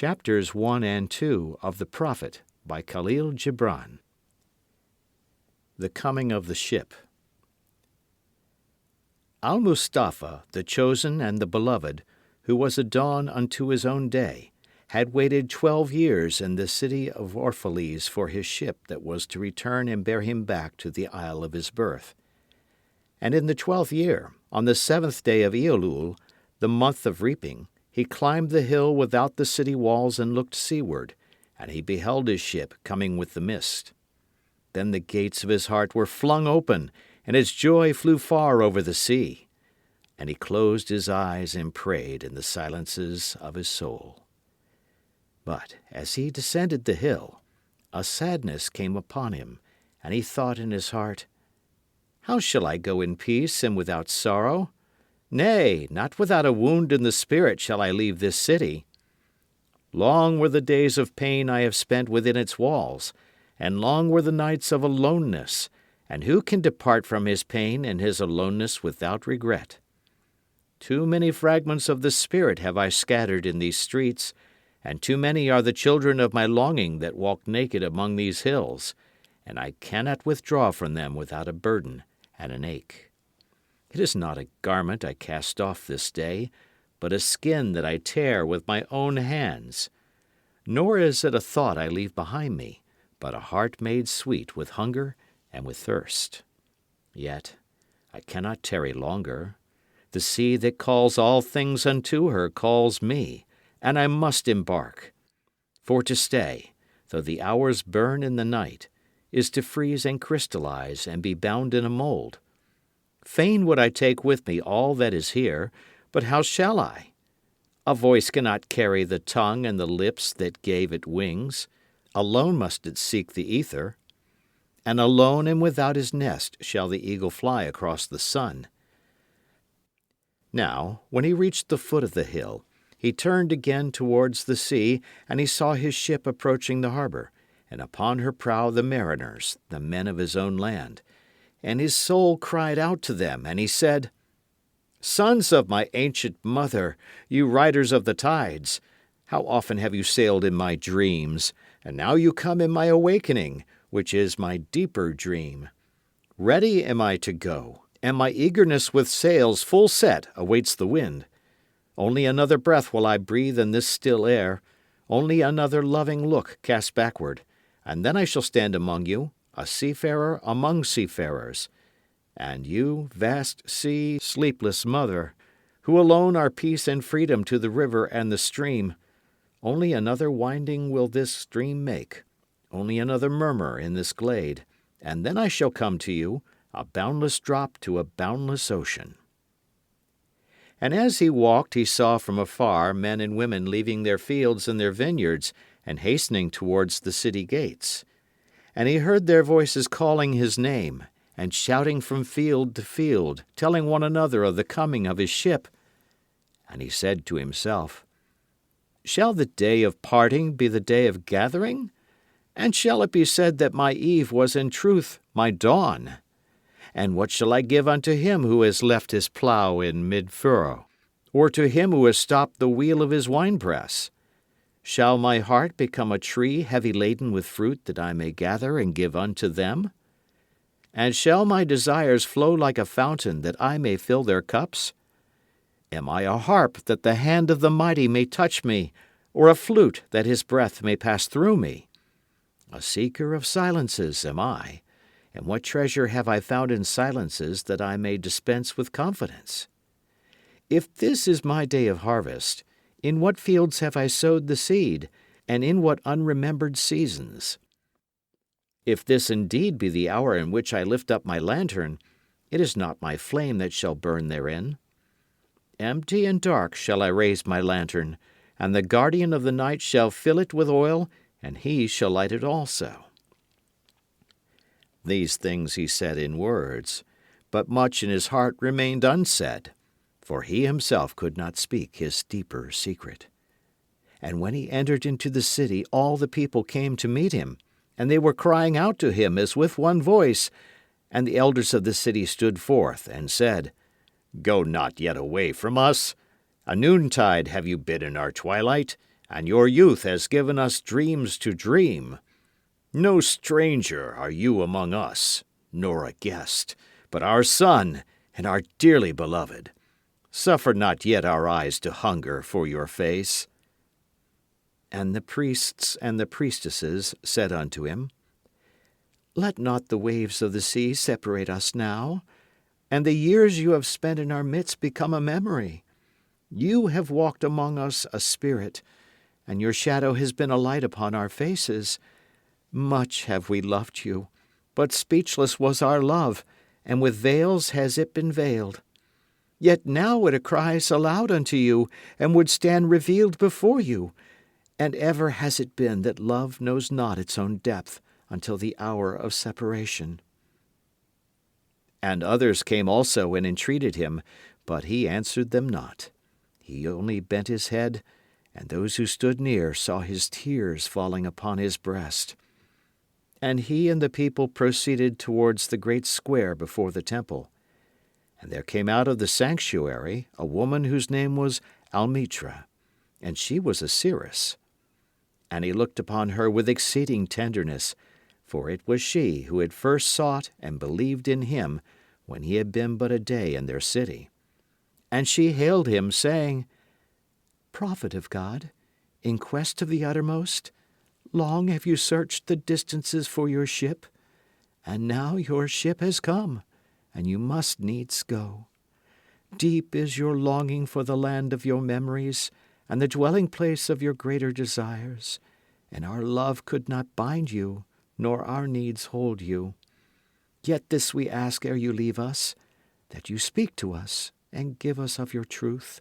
Chapters 1 and 2 of The Prophet by Kahlil Gibran. The Coming of the Ship. Mustafa, the chosen and the beloved, who was a dawn unto his own day, had waited 12 years in the city of Orphalese for his ship that was to return and bear him back to the isle of his birth. And in the 12th year, on the 7th day of Elul, the month of reaping, he climbed the hill without the city walls and looked seaward, and he beheld his ship coming with the mist. Then the gates of his heart were flung open, and his joy flew far over the sea. And he closed his eyes and prayed in the silences of his soul. But as he descended the hill, a sadness came upon him, and he thought in his heart, "How shall I go in peace and without sorrow? Nay, not without a wound in the spirit shall I leave this city. Long were the days of pain I have spent within its walls, and long were the nights of aloneness, and who can depart from his pain and his aloneness without regret? Too many fragments of the spirit have I scattered in these streets, and too many are the children of my longing that walk naked among these hills, and I cannot withdraw from them without a burden and an ache. It is not a garment I cast off this day, but a skin that I tear with my own hands. Nor is it a thought I leave behind me, but a heart made sweet with hunger and with thirst. Yet I cannot tarry longer. The sea that calls all things unto her calls me, and I must embark. For to stay, though the hours burn in the night, is to freeze and crystallize and be bound in a mold. Fain would I take with me all that is here, but how shall I? A voice cannot carry the tongue and the lips that gave it wings. Alone must it seek the ether. And alone and without his nest shall the eagle fly across the sun. Now, when he reached the foot of the hill, he turned again towards the sea, and he saw his ship approaching the harbor, and upon her prow the mariners, the men of his own land. And his soul cried out to them, and he said, "Sons of my ancient mother, you riders of the tides, how often have you sailed in my dreams, and now you come in my awakening, which is my deeper dream. Ready am I to go, and my eagerness with sails full set awaits the wind. Only another breath will I breathe in this still air, only another loving look cast backward, and then I shall stand among you, a seafarer among seafarers. And you, vast sea, sleepless mother, who alone are peace and freedom to the river and the stream, only another winding will this stream make, only another murmur in this glade, and then I shall come to you, a boundless drop to a boundless ocean." And as he walked, he saw from afar men and women leaving their fields and their vineyards and hastening towards the city gates. And he heard their voices calling his name, and shouting from field to field, telling one another of the coming of his ship. And he said to himself, "Shall the day of parting be the day of gathering? And shall it be said that my eve was in truth my dawn? And what shall I give unto him who has left his plough in mid-furrow, or to him who has stopped the wheel of his winepress? Shall my heart become a tree heavy laden with fruit that I may gather and give unto them? And shall my desires flow like a fountain that I may fill their cups? Am I a harp that the hand of the mighty may touch me, or a flute that his breath may pass through me? A seeker of silences am I, and what treasure have I found in silences that I may dispense with confidence? If this is my day of harvest, in what fields have I sowed the seed, and in what unremembered seasons? If this indeed be the hour in which I lift up my lantern, it is not my flame that shall burn therein. Empty and dark shall I raise my lantern, and the guardian of the night shall fill it with oil, and he shall light it also." These things he said in words, but much in his heart remained unsaid, for he himself could not speak his deeper secret. And when he entered into the city, all the people came to meet him, and they were crying out to him as with one voice. And the elders of the city stood forth and said, "Go not yet away from us. A noontide have you been in our twilight, and your youth has given us dreams to dream. No stranger are you among us, nor a guest, but our son and our dearly beloved. Suffer not yet our eyes to hunger for your face. And the priests and the priestesses said unto him, Let not the waves of the sea separate us now, and the years you have spent in our midst become a memory. You have walked among us a spirit, and your shadow has been a light upon our faces. Much have we loved you, but speechless was our love, and with veils has it been veiled. Yet now it cries aloud unto you, and would stand revealed before you. And ever has it been that love knows not its own depth until the hour of separation. And others came also and entreated him, but he answered them not. He only bent his head, and those who stood near saw his tears falling upon his breast. And he and the people proceeded towards the great square before the temple. And there came out of the sanctuary a woman whose name was Almitra, and she was a seeress. And he looked upon her with exceeding tenderness, for it was she who had first sought and believed in him when he had been but a day in their city. And she hailed him, saying, Prophet of God, in quest of the uttermost, long have you searched the distances for your ship, and now your ship has come, and you must needs go. Deep is your longing for the land of your memories, and the dwelling place of your greater desires, and our love could not bind you, nor our needs hold you. Yet this we ask ere you leave us, that you speak to us, and give us of your truth.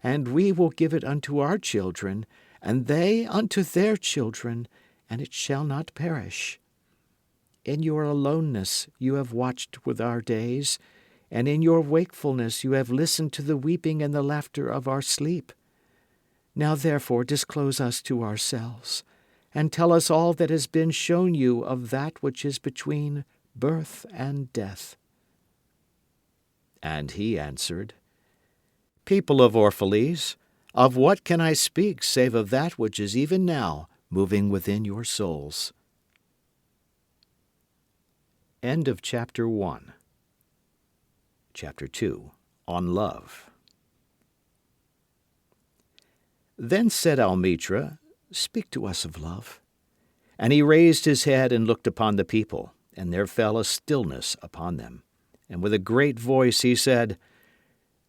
And we will give it unto our children, and they unto their children, and it shall not perish. In your aloneness you have watched with our days, and in your wakefulness you have listened to the weeping and the laughter of our sleep. Now therefore disclose us to ourselves, and tell us all that has been shown you of that which is between birth and death. And he answered, People of Orphalese, of what can I speak save of that which is even now moving within your souls? End of chapter 1. Chapter 2. On Love. Then said Almitra, Speak to us of love. And he raised his head and looked upon the people, and there fell a stillness upon them. And with a great voice he said,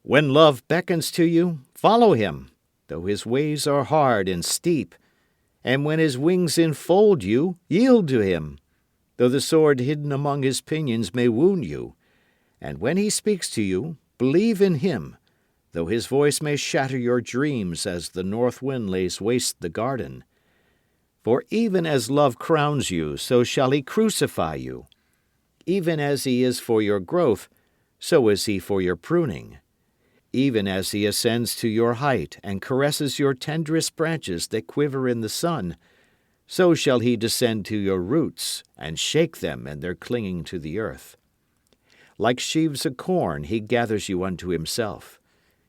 When love beckons to you, follow him, though his ways are hard and steep. And when his wings enfold you, yield to him, though the sword hidden among his pinions may wound you. And when he speaks to you, believe in him, though his voice may shatter your dreams as the north wind lays waste the garden. For even as love crowns you, so shall he crucify you. Even as he is for your growth, so is he for your pruning. Even as he ascends to your height and caresses your tenderest branches that quiver in the sun, so shall he descend to your roots and shake them in their clinging to the earth. Like sheaves of corn he gathers you unto himself.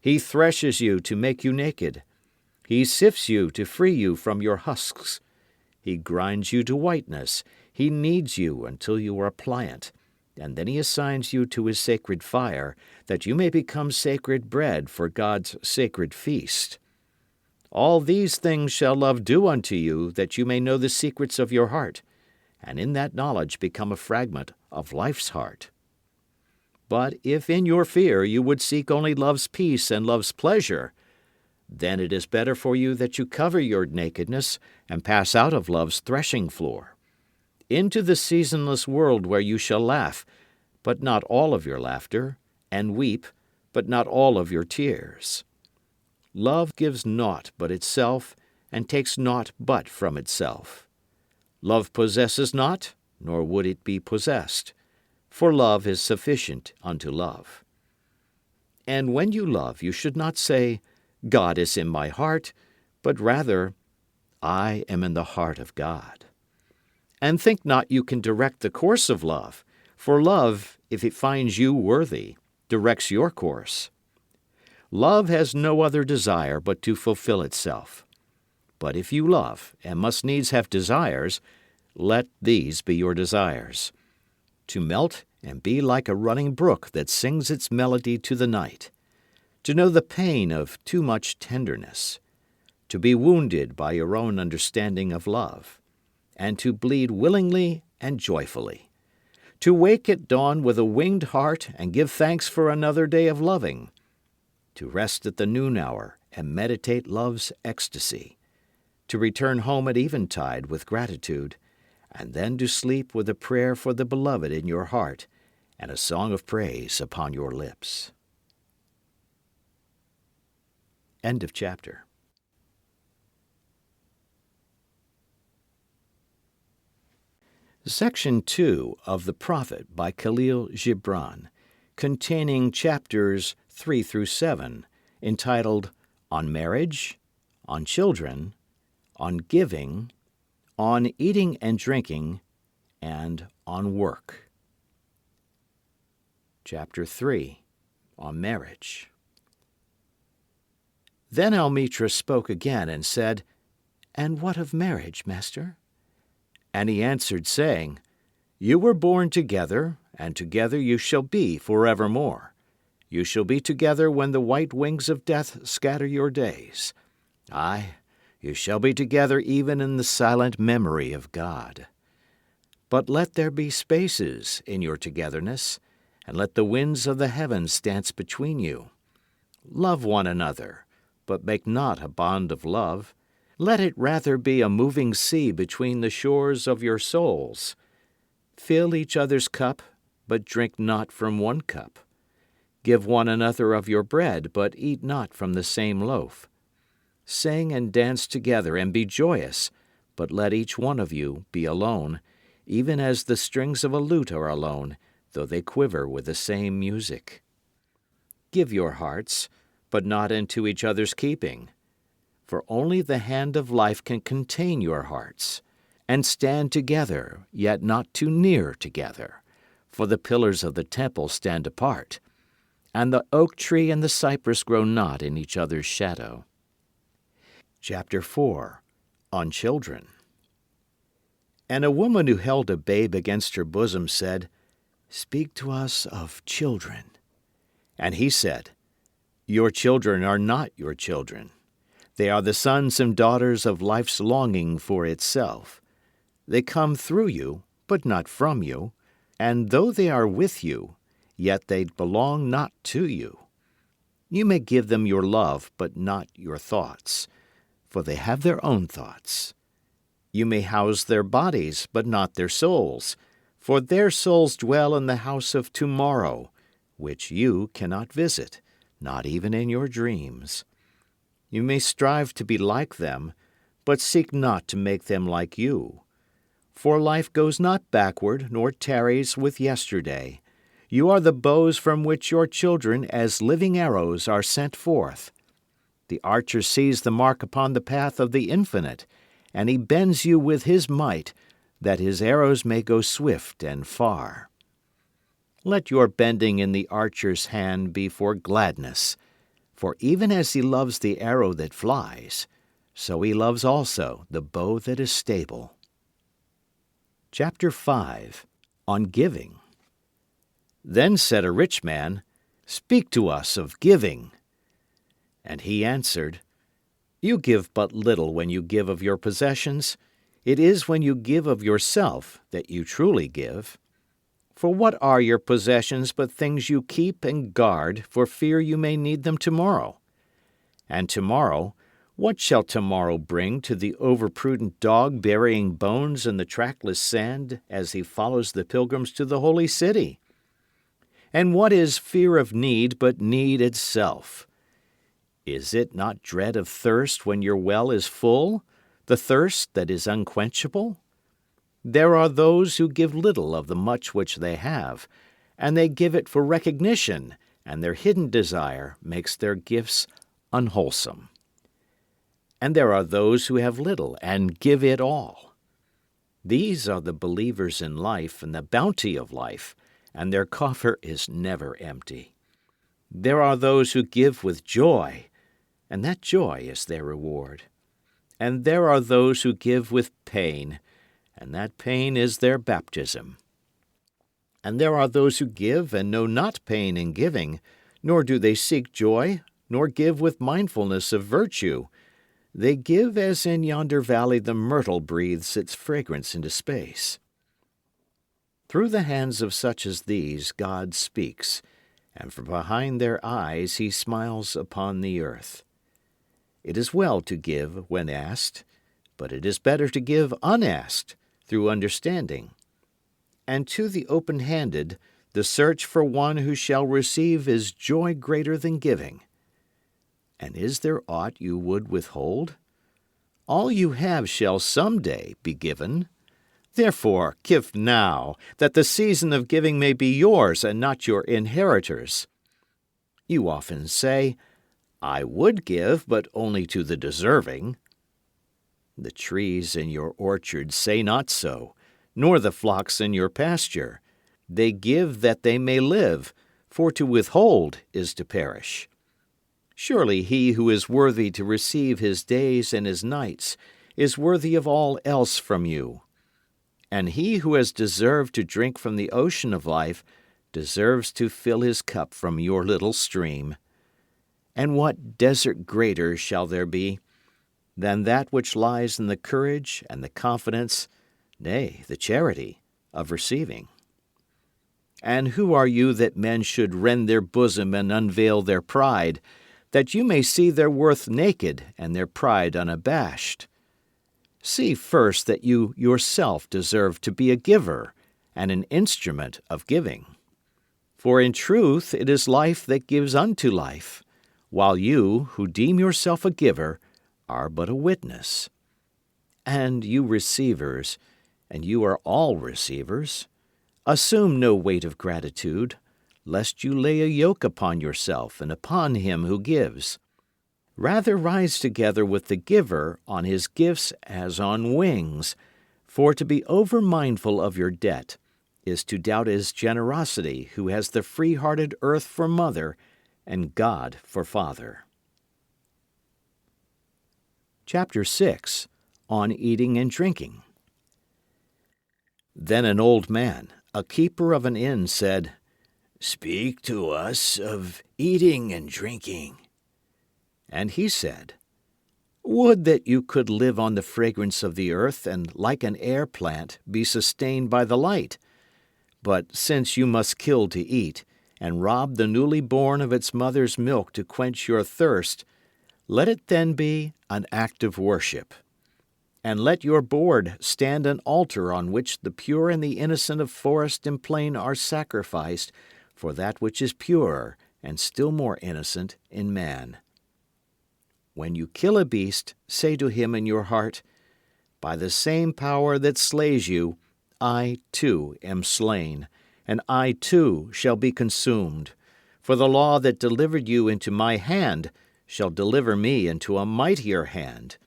He threshes you to make you naked. He sifts you to free you from your husks. He grinds you to whiteness. He kneads you until you are pliant. And then he assigns you to his sacred fire, that you may become sacred bread for God's sacred feast. All these things shall love do unto you, that you may know the secrets of your heart, and in that knowledge become a fragment of life's heart. But if in your fear you would seek only love's peace and love's pleasure, then it is better for you that you cover your nakedness and pass out of love's threshing floor, into the seasonless world where you shall laugh, but not all of your laughter, and weep, but not all of your tears. Love gives naught but itself, and takes naught but from itself. Love possesses not, nor would it be possessed, for love is sufficient unto love. And when you love, you should not say, God is in my heart, but rather, I am in the heart of God. And think not you can direct the course of love, for love, if it finds you worthy, directs your course. Love has no other desire but to fulfill itself. But if you love, and must needs have desires, let these be your desires: to melt and be like a running brook that sings its melody to the night, to know the pain of too much tenderness, to be wounded by your own understanding of love, and to bleed willingly and joyfully, to wake at dawn with a winged heart and give thanks for another day of loving, to rest at the noon hour and meditate love's ecstasy, to return home at eventide with gratitude, and then to sleep with a prayer for the beloved in your heart and a song of praise upon your lips. End of chapter. Section 2 of The Prophet by Kahlil Gibran, containing chapters 3 through 7, entitled On Marriage, On Children, On Giving, On Eating and Drinking, and On Work. Chapter 3, On Marriage. Then Almitra spoke again and said, "And what of marriage, master?" And he answered, saying, "You were born together, and together you shall be forevermore. You shall be together when the white wings of death scatter your days. Aye, you shall be together even in the silent memory of God. But let there be spaces in your togetherness, and let the winds of the heavens dance between you. Love one another, but make not a bond of love. Let it rather be a moving sea between the shores of your souls. Fill each other's cup, but drink not from one cup. Give one another of your bread, but eat not from the same loaf. Sing and dance together and be joyous, but let each one of you be alone, even as the strings of a lute are alone, though they quiver with the same music. Give your hearts, but not into each other's keeping. For only the hand of life can contain your hearts, and stand together, yet not too near together. For the pillars of the temple stand apart, and the oak tree and the cypress grow not in each other's shadow. Chapter 4, On Children. And a woman who held a babe against her bosom said, "Speak to us of children." And he said, "Your children are not your children. They are the sons and daughters of life's longing for itself. They come through you, but not from you, and though they are with you, yet they belong not to you. You may give them your love, but not your thoughts, for they have their own thoughts. You may house their bodies, but not their souls, for their souls dwell in the house of tomorrow, which you cannot visit, not even in your dreams. You may strive to be like them, but seek not to make them like you. For life goes not backward, nor tarries with yesterday. You are the bows from which your children as living arrows are sent forth. The archer sees the mark upon the path of the infinite, and he bends you with his might, that his arrows may go swift and far. Let your bending in the archer's hand be for gladness, for even as he loves the arrow that flies, so he loves also the bow that is stable. Chapter 5, On Giving. Then said a rich man, "Speak to us of giving." And he answered, "You give but little when you give of your possessions. It is when you give of yourself that you truly give. For what are your possessions but things you keep and guard for fear you may need them tomorrow? And tomorrow, what shall tomorrow bring to the overprudent dog burying bones in the trackless sand as he follows the pilgrims to the holy city? And what is fear of need but need itself? Is it not dread of thirst when your well is full, the thirst that is unquenchable? There are those who give little of the much which they have, and they give it for recognition, and their hidden desire makes their gifts unwholesome. And there are those who have little and give it all. These are the believers in life and the bounty of life, and their coffer is never empty. There are those who give with joy, and that joy is their reward. And there are those who give with pain, and that pain is their baptism. And there are those who give and know not pain in giving, nor do they seek joy, nor give with mindfulness of virtue. They give as in yonder valley the myrtle breathes its fragrance into space. Through the hands of such as these God speaks, and from behind their eyes he smiles upon the earth. It is well to give when asked, but it is better to give unasked, through understanding. And to the open-handed, the search for one who shall receive is joy greater than giving. And is there aught you would withhold? All you have shall some day be given. Therefore give now, that the season of giving may be yours and not your inheritors. You often say, I would give, but only to the deserving. The trees in your orchard say not so, nor the flocks in your pasture. They give that they may live, for to withhold is to perish. Surely he who is worthy to receive his days and his nights is worthy of all else from you. And he who has deserved to drink from the ocean of life deserves to fill his cup from your little stream. And what desert greater shall there be than that which lies in the courage and the confidence, nay, the charity, of receiving? And who are you that men should rend their bosom and unveil their pride, that you may see their worth naked and their pride unabashed? See first that you yourself deserve to be a giver and an instrument of giving. For in truth it is life that gives unto life, while you, who deem yourself a giver, are but a witness. And you receivers, and you are all receivers, assume no weight of gratitude, lest you lay a yoke upon yourself and upon him who gives. Rather rise together with the giver on his gifts as on wings, for to be over-mindful of your debt is to doubt his generosity who has the free-hearted earth for mother and God for father. Chapter 6. On Eating and Drinking. Then an old man, a keeper of an inn, said, Speak to us of eating and drinking. And he said, Would that you could live on the fragrance of the earth and, like an air plant, be sustained by the light. But since you must kill to eat, and rob the newly born of its mother's milk to quench your thirst, let it then be an act of worship. And let your board stand an altar on which the pure and the innocent of forest and plain are sacrificed for that which is purer and still more innocent in man. When you kill a beast, say to him in your heart, By the same power that slays you, I too am slain, and I too shall be consumed. For the law that delivered you into my hand shall deliver me into a mightier hand.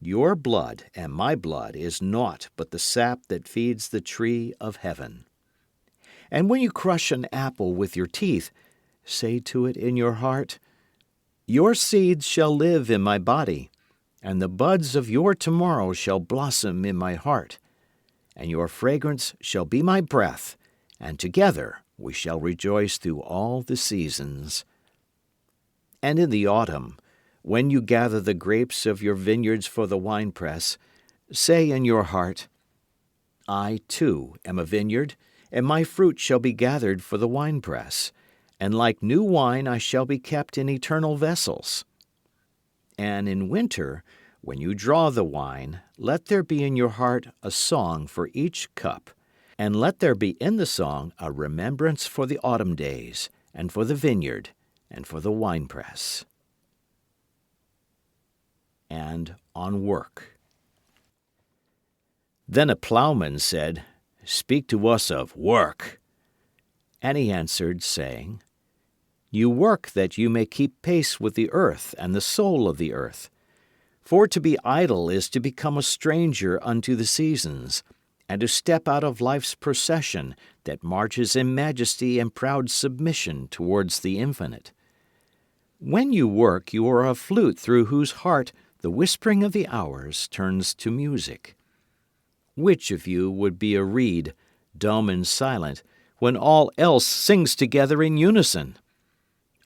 Your blood and my blood is naught but the sap that feeds the tree of heaven. And when you crush an apple with your teeth, say to it in your heart, Your seeds shall live in my body, and the buds of your tomorrow shall blossom in my heart. And your fragrance shall be my breath, and together we shall rejoice through all the seasons. And in the autumn, when you gather the grapes of your vineyards for the winepress, say in your heart, I too am a vineyard, and my fruit shall be gathered for the winepress, and like new wine I shall be kept in eternal vessels. And in winter, when you draw the wine, let there be in your heart a song for each cup, and let there be in the song a remembrance for the autumn days, and for the vineyard, and for the winepress. And on work. Then a plowman said, Speak to us of work. And he answered, saying, You work that you may keep pace with the earth and the soul of the earth. For to be idle is to become a stranger unto the seasons, and to step out of life's procession that marches in majesty and proud submission towards the infinite. When you work, you are a flute through whose heart The whispering of the hours turns to music. Which of you would be a reed, dumb and silent, when all else sings together in unison?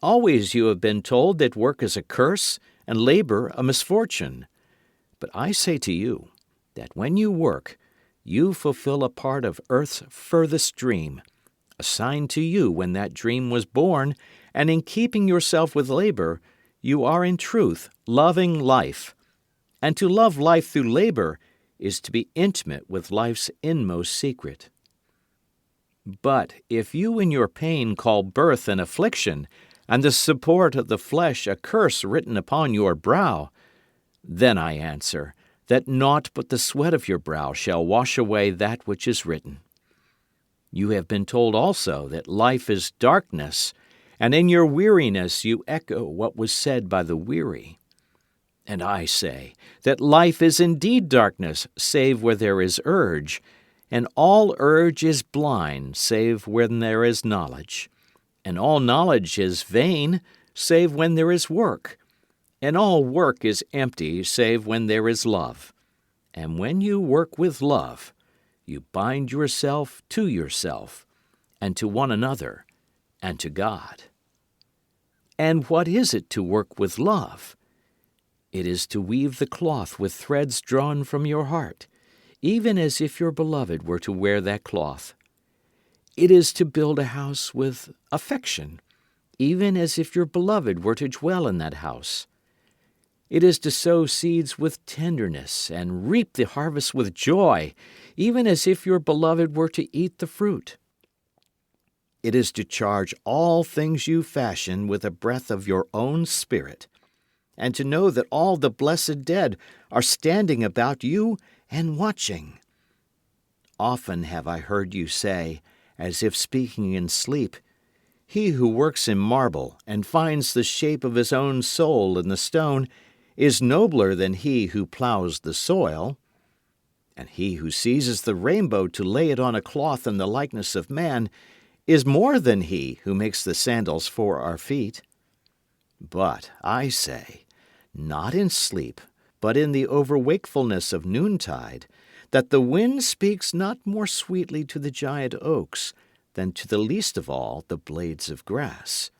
Always you have been told that work is a curse and labor a misfortune. But I say to you that when you work, you fulfill a part of earth's furthest dream, assigned to you when that dream was born, and in keeping yourself with labor, you are in truth loving life. And to love life through labor is to be intimate with life's inmost secret. But if you in your pain call birth an affliction, and the support of the flesh a curse written upon your brow, then I answer that naught but the sweat of your brow shall wash away that which is written. You have been told also that life is darkness, and in your weariness you echo what was said by the weary. And I say that life is indeed darkness, save where there is urge, and all urge is blind, save when there is knowledge. And all knowledge is vain, save when there is work. And all work is empty, save when there is love. And when you work with love, you bind yourself, and to one another, and to God. And what is it to work with love? It is to weave the cloth with threads drawn from your heart, even as if your beloved were to wear that cloth. It is to build a house with affection, even as if your beloved were to dwell in that house. It is to sow seeds with tenderness and reap the harvest with joy, even as if your beloved were to eat the fruit. It is to charge all things you fashion with a breath of your own spirit, and to know that all the blessed dead are standing about you and watching. Often have I heard you say, as if speaking in sleep, "He who works in marble and finds the shape of his own soul in the stone is nobler than he who ploughs the soil. And he who seizes the rainbow to lay it on a cloth in the likeness of man is more than he who makes the sandals for our feet." But I say, not in sleep, but in the overwakefulness of noontide, that the wind speaks not more sweetly to the giant oaks than to the least of all the blades of grass.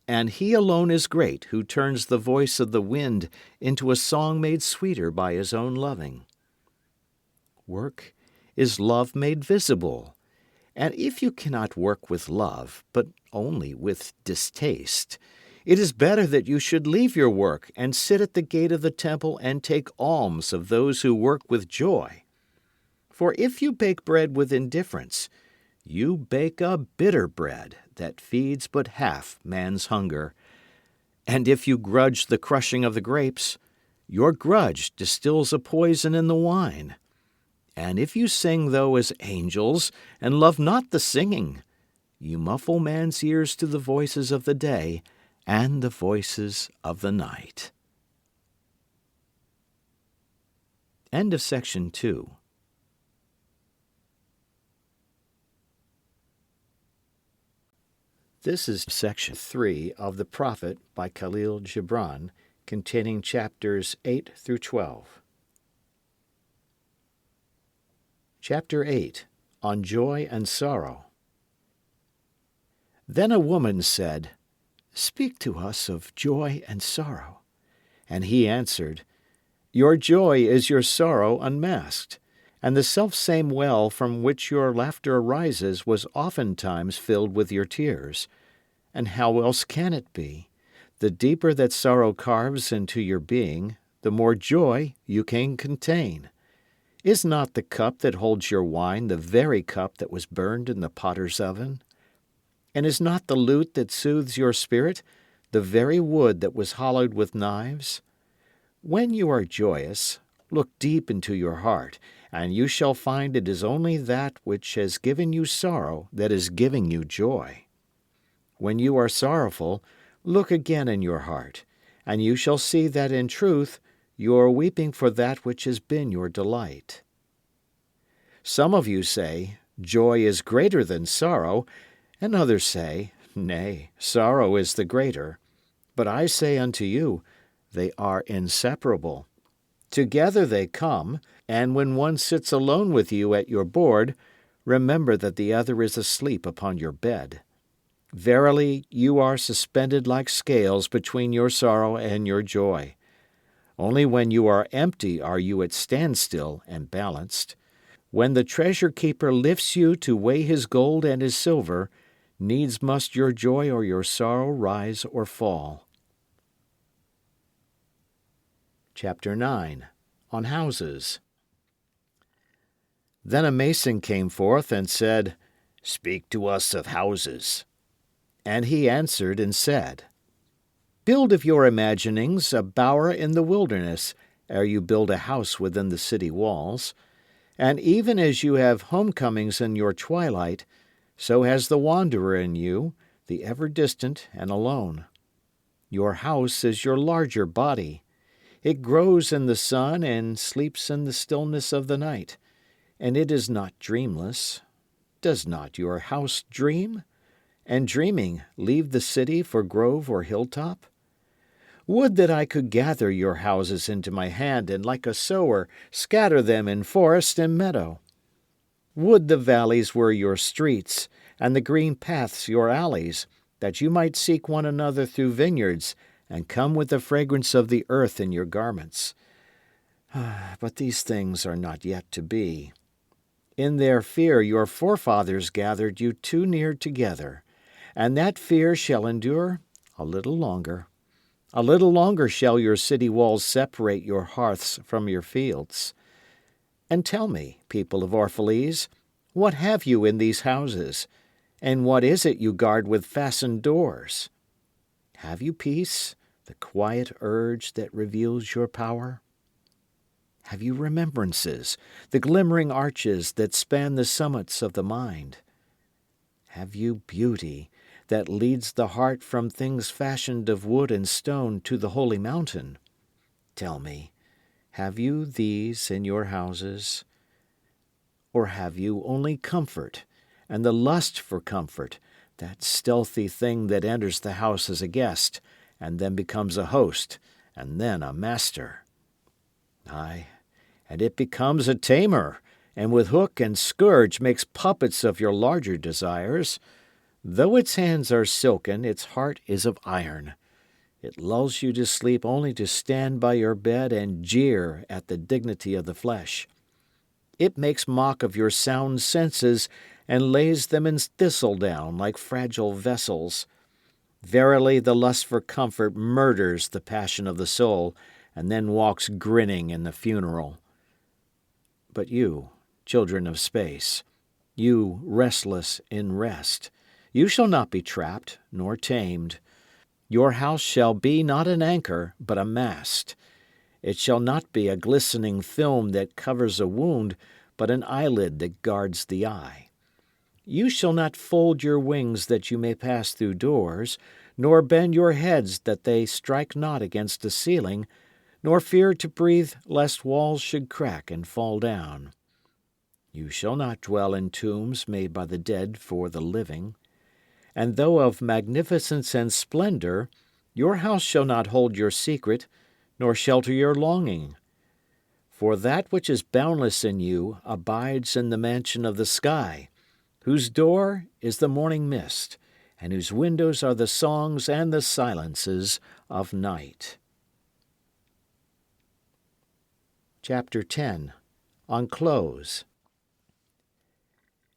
And he alone is great who turns the voice of the wind into a song made sweeter by his own loving. Work is love made visible, and if you cannot work with love, but only with distaste, it is better that you should leave your work and sit at the gate of the temple and take alms of those who work with joy. For if you bake bread with indifference, you bake a bitter bread that feeds but half man's hunger. And if you grudge the crushing of the grapes, your grudge distills a poison in the wine. And if you sing though as angels and love not the singing, you muffle man's ears to the voices of the day and the voices of the night. End of section 2. This is section 3 of The Prophet by Kahlil Gibran, containing chapters 8 through 12. Chapter 8, On Joy and Sorrow. Then a woman said, "Speak to us of joy and sorrow." And he answered, "Your joy is your sorrow unmasked, and the selfsame well from which your laughter arises was oftentimes filled with your tears. And how else can it be? The deeper that sorrow carves into your being, the more joy you can contain. Is not the cup that holds your wine the very cup that was burned in the potter's oven? And is not the lute that soothes your spirit the very wood that was hollowed with knives? When you are joyous, look deep into your heart, and you shall find it is only that which has given you sorrow that is giving you joy. When you are sorrowful, look again in your heart, and you shall see that in truth you are weeping for that which has been your delight. Some of you say, "Joy is greater than sorrow," and others say, "Nay, sorrow is the greater." But I say unto you, They are inseparable. Together they come, and when one sits alone with you at your board, remember that the other is asleep upon your bed. Verily, you are suspended like scales between your sorrow and your joy. Only when you are empty are you at standstill and balanced. When the treasure keeper lifts you to weigh his gold and his silver, needs must your joy or your sorrow rise or fall. Chapter 9. On Houses. Then a mason came forth and said, "Speak to us of houses." And he answered and said, "Build of your imaginings a bower in the wilderness, ere you build a house within the city walls. And even as you have homecomings in your twilight, so has the wanderer in you, the ever distant and alone. Your house is your larger body. It grows in the sun and sleeps in the stillness of the night, and it is not dreamless. Does not your house dream? And dreaming, leave the city for grove or hilltop? Would that I could gather your houses into my hand and like a sower scatter them in forest and meadow. Would the valleys were your streets, and the green paths your alleys, that you might seek one another through vineyards, and come with the fragrance of the earth in your garments. But these things are not yet to be. In their fear your forefathers gathered you too near together, and that fear shall endure a little longer. A little longer shall your city walls separate your hearths from your fields. And tell me, people of Orphalese, what have you in these houses, and what is it you guard with fastened doors? Have you peace, the quiet urge that reveals your power? Have you remembrances, the glimmering arches that span the summits of the mind? Have you beauty that leads the heart from things fashioned of wood and stone to the holy mountain? Tell me, have you these in your houses? Or have you only comfort, and the lust for comfort, that stealthy thing that enters the house as a guest, and then becomes a host, and then a master? Aye, and it becomes a tamer, and with hook and scourge makes puppets of your larger desires. Though its hands are silken, its heart is of iron. It lulls you to sleep only to stand by your bed and jeer at the dignity of the flesh. It makes mock of your sound senses and lays them in thistledown like fragile vessels. Verily, the lust for comfort murders the passion of the soul, and then walks grinning in the funeral. But you, children of space, you restless in rest, you shall not be trapped nor tamed. Your house shall be not an anchor, but a mast. It shall not be a glistening film that covers a wound, but an eyelid that guards the eye. You shall not fold your wings that you may pass through doors, nor bend your heads that they strike not against a ceiling, nor fear to breathe lest walls should crack and fall down. You shall not dwell in tombs made by the dead for the living. And though of magnificence and splendor, your house shall not hold your secret, nor shelter your longing. For that which is boundless in you abides in the mansion of the sky, whose door is the morning mist, and whose windows are the songs and the silences of night. Chapter 10. On Clothes.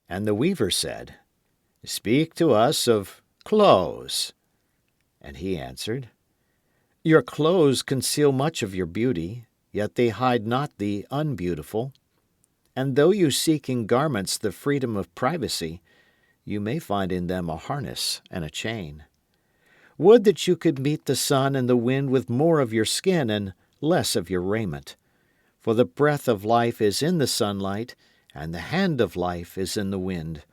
And the weaver said, "Speak to us of clothes." And he answered, "Your clothes conceal much of your beauty, yet they hide not the unbeautiful. And though you seek in garments the freedom of privacy, you may find in them a harness and a chain. Would that you could meet the sun and the wind with more of your skin and less of your raiment. For the breath of life is in the sunlight, and the hand of life is in the wind.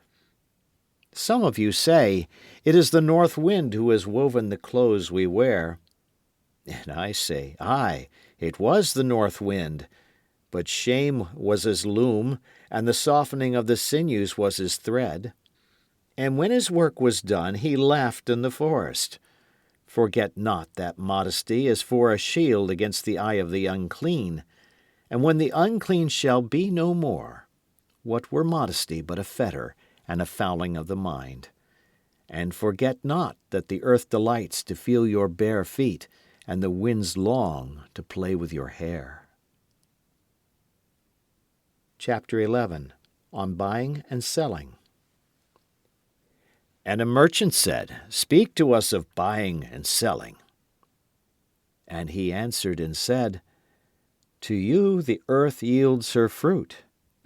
Some of you say, it is the north wind who has woven the clothes we wear. And I say, aye, it was the north wind. But shame was his loom, and the softening of the sinews was his thread. And when his work was done, he laughed in the forest. Forget not that modesty is for a shield against the eye of the unclean. And when the unclean shall be no more, what were modesty but a fetter and a fouling of the mind? And forget not that the earth delights to feel your bare feet, and the winds long to play with your hair. Chapter 11. On Buying and Selling. And a merchant said, Speak to us of buying and selling. And he answered and said, To you the earth yields her fruit,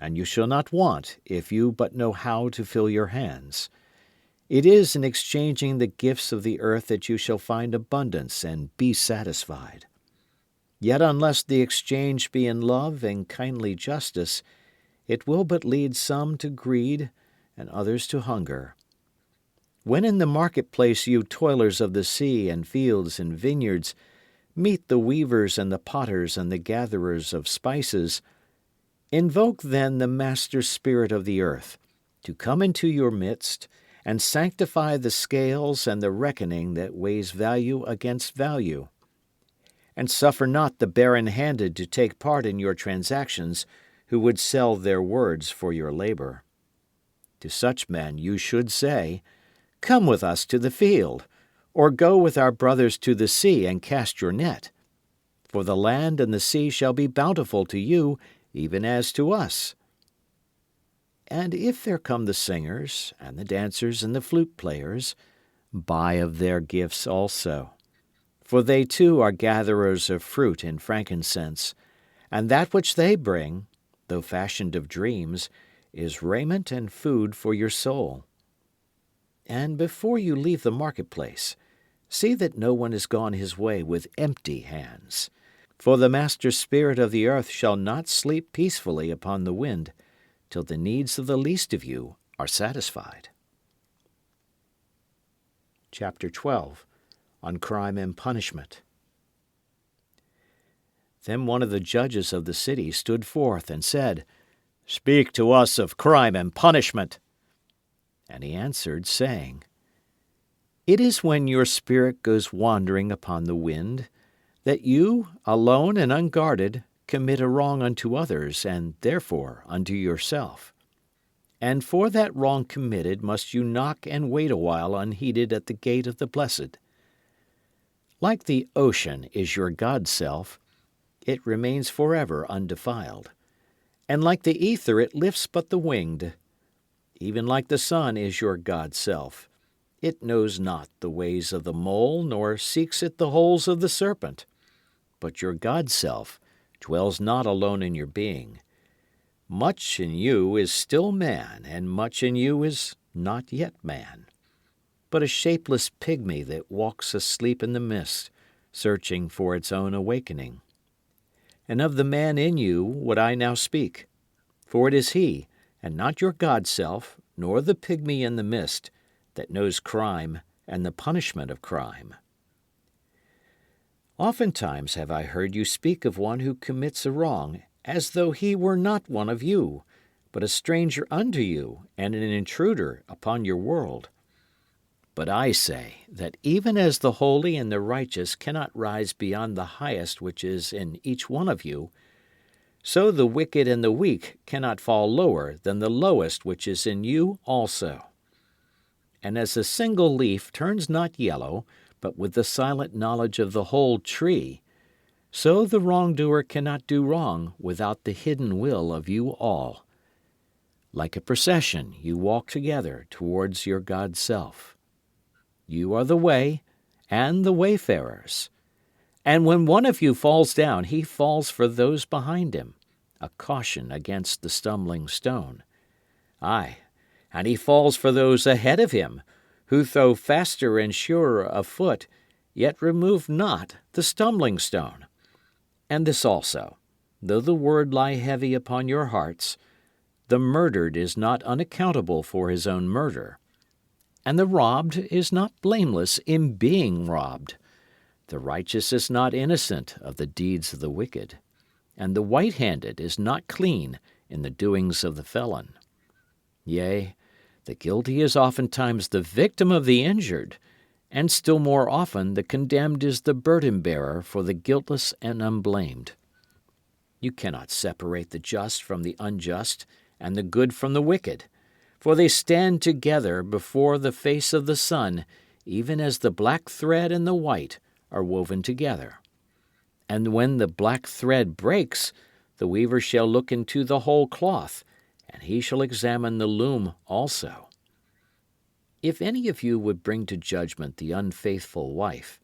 and you shall not want if you but know how to fill your hands. It is in exchanging the gifts of the earth that you shall find abundance and be satisfied. Yet unless the exchange be in love and kindly justice, it will but lead some to greed and others to hunger. When in the marketplace you toilers of the sea and fields and vineyards meet the weavers and the potters and the gatherers of spices, invoke then the master spirit of the earth to come into your midst and sanctify the scales and the reckoning that weighs value against value. And suffer not the barren-handed to take part in your transactions who would sell their words for your labor. To such men you should say, Come with us to the field, or go with our brothers to the sea and cast your net. For the land and the sea shall be bountiful to you, even as to us. And if there come the singers, and the dancers, and the flute players, buy of their gifts also. For they too are gatherers of fruit and frankincense, and that which they bring, though fashioned of dreams, is raiment and food for your soul. And before you leave the marketplace, see that no one is gone his way with empty hands. For the master spirit of the earth shall not sleep peacefully upon the wind, till the needs of the least of you are satisfied. Chapter 12. On Crime and Punishment. Then one of the judges of the city stood forth and said, Speak to us of crime and punishment. And he answered, saying, It is when your spirit goes wandering upon the wind, that you, alone and unguarded, commit a wrong unto others, and therefore unto yourself. And for that wrong committed must you knock and wait a while unheeded at the gate of the blessed. Like the ocean is your God-self, it remains forever undefiled. And like the ether it lifts but the winged. Even like the sun is your God-self. It knows not the ways of the mole, nor seeks it the holes of the serpent. But your God-self dwells not alone in your being. Much in you is still man, and much in you is not yet man, but a shapeless pygmy that walks asleep in the mist, searching for its own awakening. And of the man in you would I now speak, for it is he, and not your God-self, nor the pygmy in the mist, that knows crime and the punishment of crime. Oftentimes have I heard you speak of one who commits a wrong, as though he were not one of you, but a stranger unto you, and an intruder upon your world. But I say that even as the holy and the righteous cannot rise beyond the highest which is in each one of you, so the wicked and the weak cannot fall lower than the lowest which is in you also. And as a single leaf turns not yellow, but with the silent knowledge of the whole tree, so the wrongdoer cannot do wrong without the hidden will of you all. Like a procession, you walk together towards your God-self. You are the way and the wayfarers. And when one of you falls down, he falls for those behind him, a caution against the stumbling stone. Aye, and he falls for those ahead of him, who though faster and surer of foot, yet remove not the stumbling stone. And this also, though the word lie heavy upon your hearts, the murdered is not unaccountable for his own murder, and the robbed is not blameless in being robbed. The righteous is not innocent of the deeds of the wicked, and the white-handed is not clean in the doings of the felon. Yea, the guilty is oftentimes the victim of the injured, And still more often the condemned is the burden-bearer for the guiltless and unblamed. You cannot separate the just from the unjust and the good from the wicked, for they stand together before the face of the sun, even as the black thread and the white are woven together. And when the black thread breaks, the weaver shall look into the whole cloth, and he shall examine the loom also. If any of you would bring to judgment the unfaithful wife,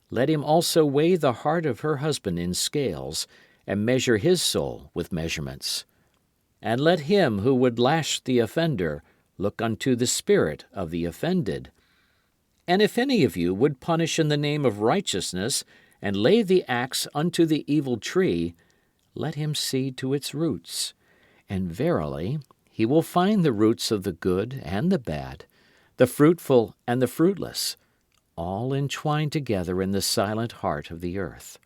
let him also weigh the heart of her husband in scales, and measure his soul with measurements. And let him who would lash the offender look unto the spirit of the offended. And if any of you would punish in the name of righteousness, and lay the axe unto the evil tree, let him see to its roots. And verily, he will find the roots of the good and the bad, the fruitful and the fruitless, all entwined together in the silent heart of the earth.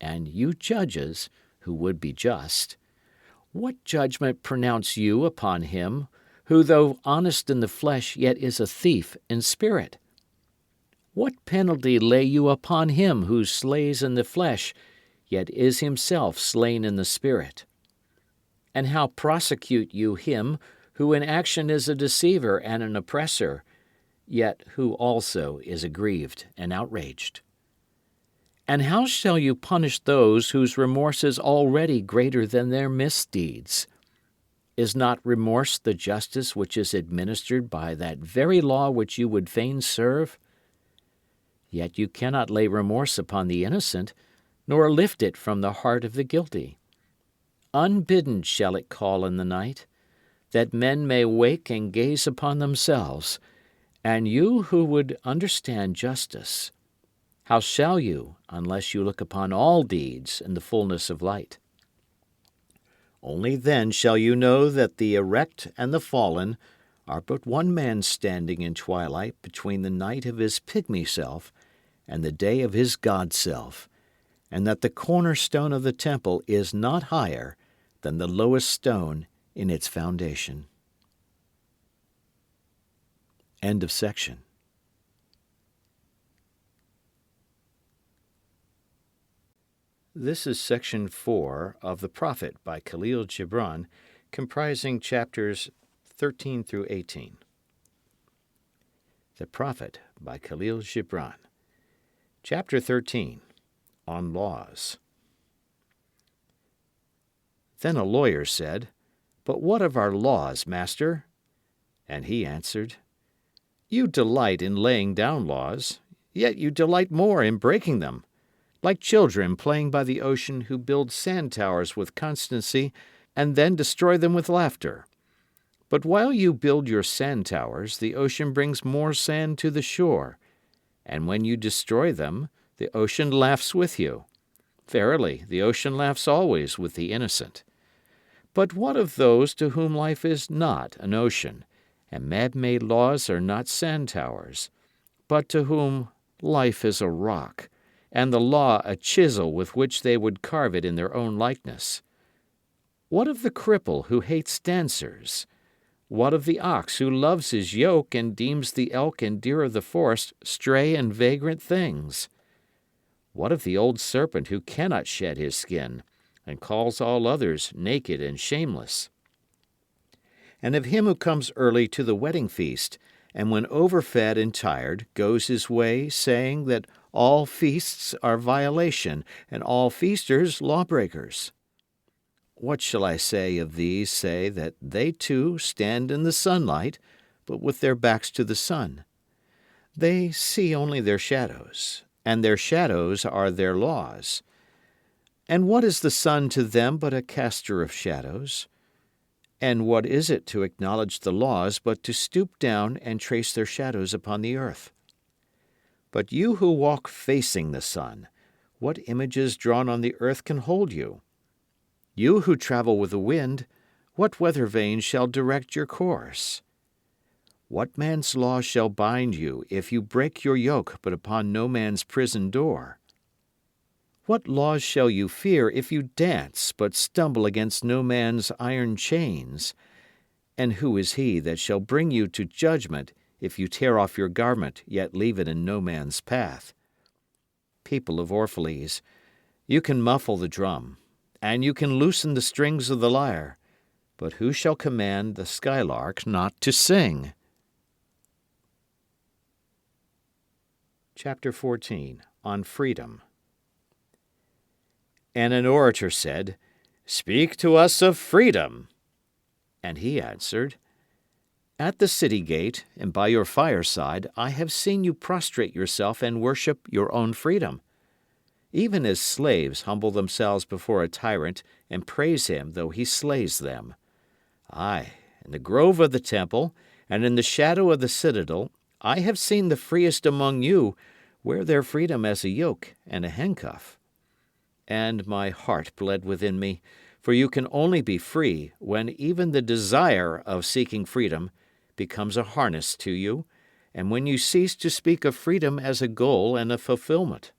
And you judges, who would be just, what judgment pronounce you upon him, who though honest in the flesh yet is a thief in spirit? What penalty lay you upon him who slays in the flesh, yet is himself slain in the spirit? And how prosecute you him who in action is a deceiver and an oppressor, yet who also is aggrieved and outraged? And how shall you punish those whose remorse is already greater than their misdeeds? Is not remorse the justice which is administered by that very law which you would fain serve? Yet you cannot lay remorse upon the innocent, nor lift it from the heart of the guilty. Unbidden shall it call in the night, that men may wake and gaze upon themselves. And you who would understand justice, how shall you, unless you look upon all deeds in the fullness of light? Only then shall you know that the erect and the fallen are but one man standing in twilight between the night of his pygmy self and the day of his God self, and that the cornerstone of the temple is not higher than the lowest stone in its foundation. End of section. This is section 4 of The Prophet by Kahlil Gibran, comprising chapters 13 through 18. The Prophet by Kahlil Gibran. Chapter 13, On Laws. Then a lawyer said, "But what of our laws, master?" And he answered, "You delight in laying down laws, yet you delight more in breaking them, like children playing by the ocean who build sand towers with constancy and then destroy them with laughter. But while you build your sand towers, the ocean brings more sand to the shore, and when you destroy them, the ocean laughs with you. Verily, the ocean laughs always with the innocent. But what of those to whom life is not an ocean, and man-made laws are not sand towers, but to whom life is a rock, and the law a chisel with which they would carve it in their own likeness? What of the cripple who hates dancers? What of the ox who loves his yoke and deems the elk and deer of the forest stray and vagrant things? What of the old serpent who cannot shed his skin, and calls all others naked and shameless? And of him who comes early to the wedding feast, and when overfed and tired goes his way, saying that all feasts are violation, and all feasters lawbreakers? What shall I say of these? Say that they too stand in the sunlight, but with their backs to the sun. They see only their shadows, and their shadows are their laws. And what is the sun to them but a caster of shadows? And what is it to acknowledge the laws but to stoop down and trace their shadows upon the earth? But you who walk facing the sun, what images drawn on the earth can hold you? You who travel with the wind, what weather vane shall direct your course? What man's law shall bind you if you break your yoke but upon no man's prison door? What laws shall you fear if you dance but stumble against no man's iron chains? And who is he that shall bring you to judgment if you tear off your garment, yet leave it in no man's path. People of Orphalese, you can muffle the drum, and you can loosen the strings of the lyre, but who shall command the skylark not to sing? Chapter 14. On Freedom. And an orator said, "Speak to us of freedom." And he answered, "At the city gate and by your fireside I have seen you prostrate yourself and worship your own freedom. Even as slaves humble themselves before a tyrant and praise him though he slays them. Aye, in the grove of the temple and in the shadow of the citadel I have seen the freest among you wear their freedom as a yoke and a handcuff. And my heart bled within me, for you can only be free when even the desire of seeking freedom becomes a harness to you, and when you cease to speak of freedom as a goal and a fulfillment.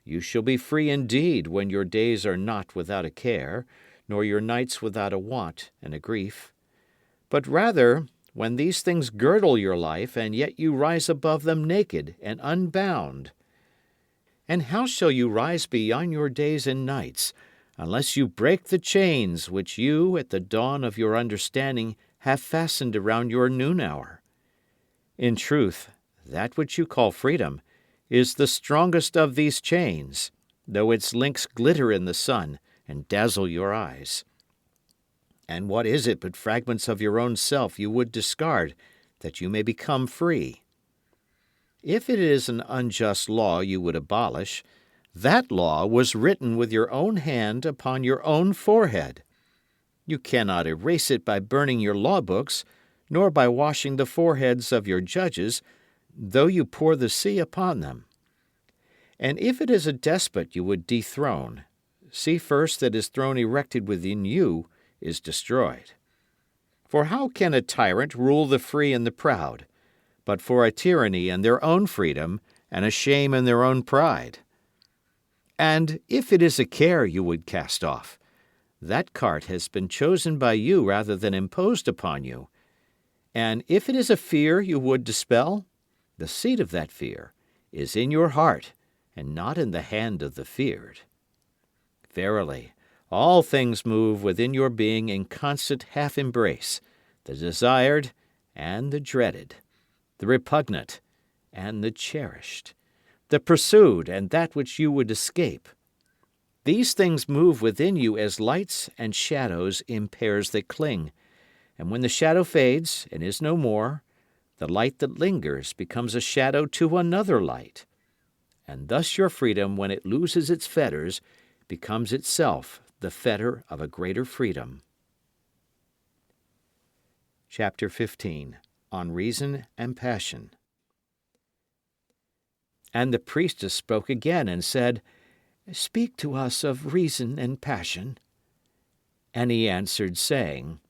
You shall be free indeed when your days are not without a care, nor your nights without a want and a grief, but rather when these things girdle your life and yet you rise above them naked and unbound. And how shall you rise beyond your days and nights unless you break the chains which you, at the dawn of your understanding, have fastened around your noon hour? In truth, that which you call freedom is the strongest of these chains, though its links glitter in the sun and dazzle your eyes. And what is it but fragments of your own self you would discard that you may become free? If it is an unjust law you would abolish, that law was written with your own hand upon your own forehead. You cannot erase it by burning your law books, nor by washing the foreheads of your judges, though you pour the sea upon them. And if it is a despot you would dethrone, see first that his throne erected within you is destroyed. For how can a tyrant rule the free and the proud, but for a tyranny in their own freedom and a shame in their own pride? And if it is a care you would cast off, that cart has been chosen by you rather than imposed upon you. And if it is a fear you would dispel, the seat of that fear is in your heart and not in the hand of the feared. Verily, all things move within your being in constant half-embrace, the desired and the dreaded, the repugnant and the cherished, the pursued and that which you would escape. These things move within you as lights and shadows in pairs that cling, and when the shadow fades and is no more, the light that lingers becomes a shadow to another light. And thus your freedom, when it loses its fetters, becomes itself the fetter of a greater freedom. Chapter 15. On Reason and Passion. And the priestess spoke again and said, "Speak to us of reason and passion." And he answered, saying,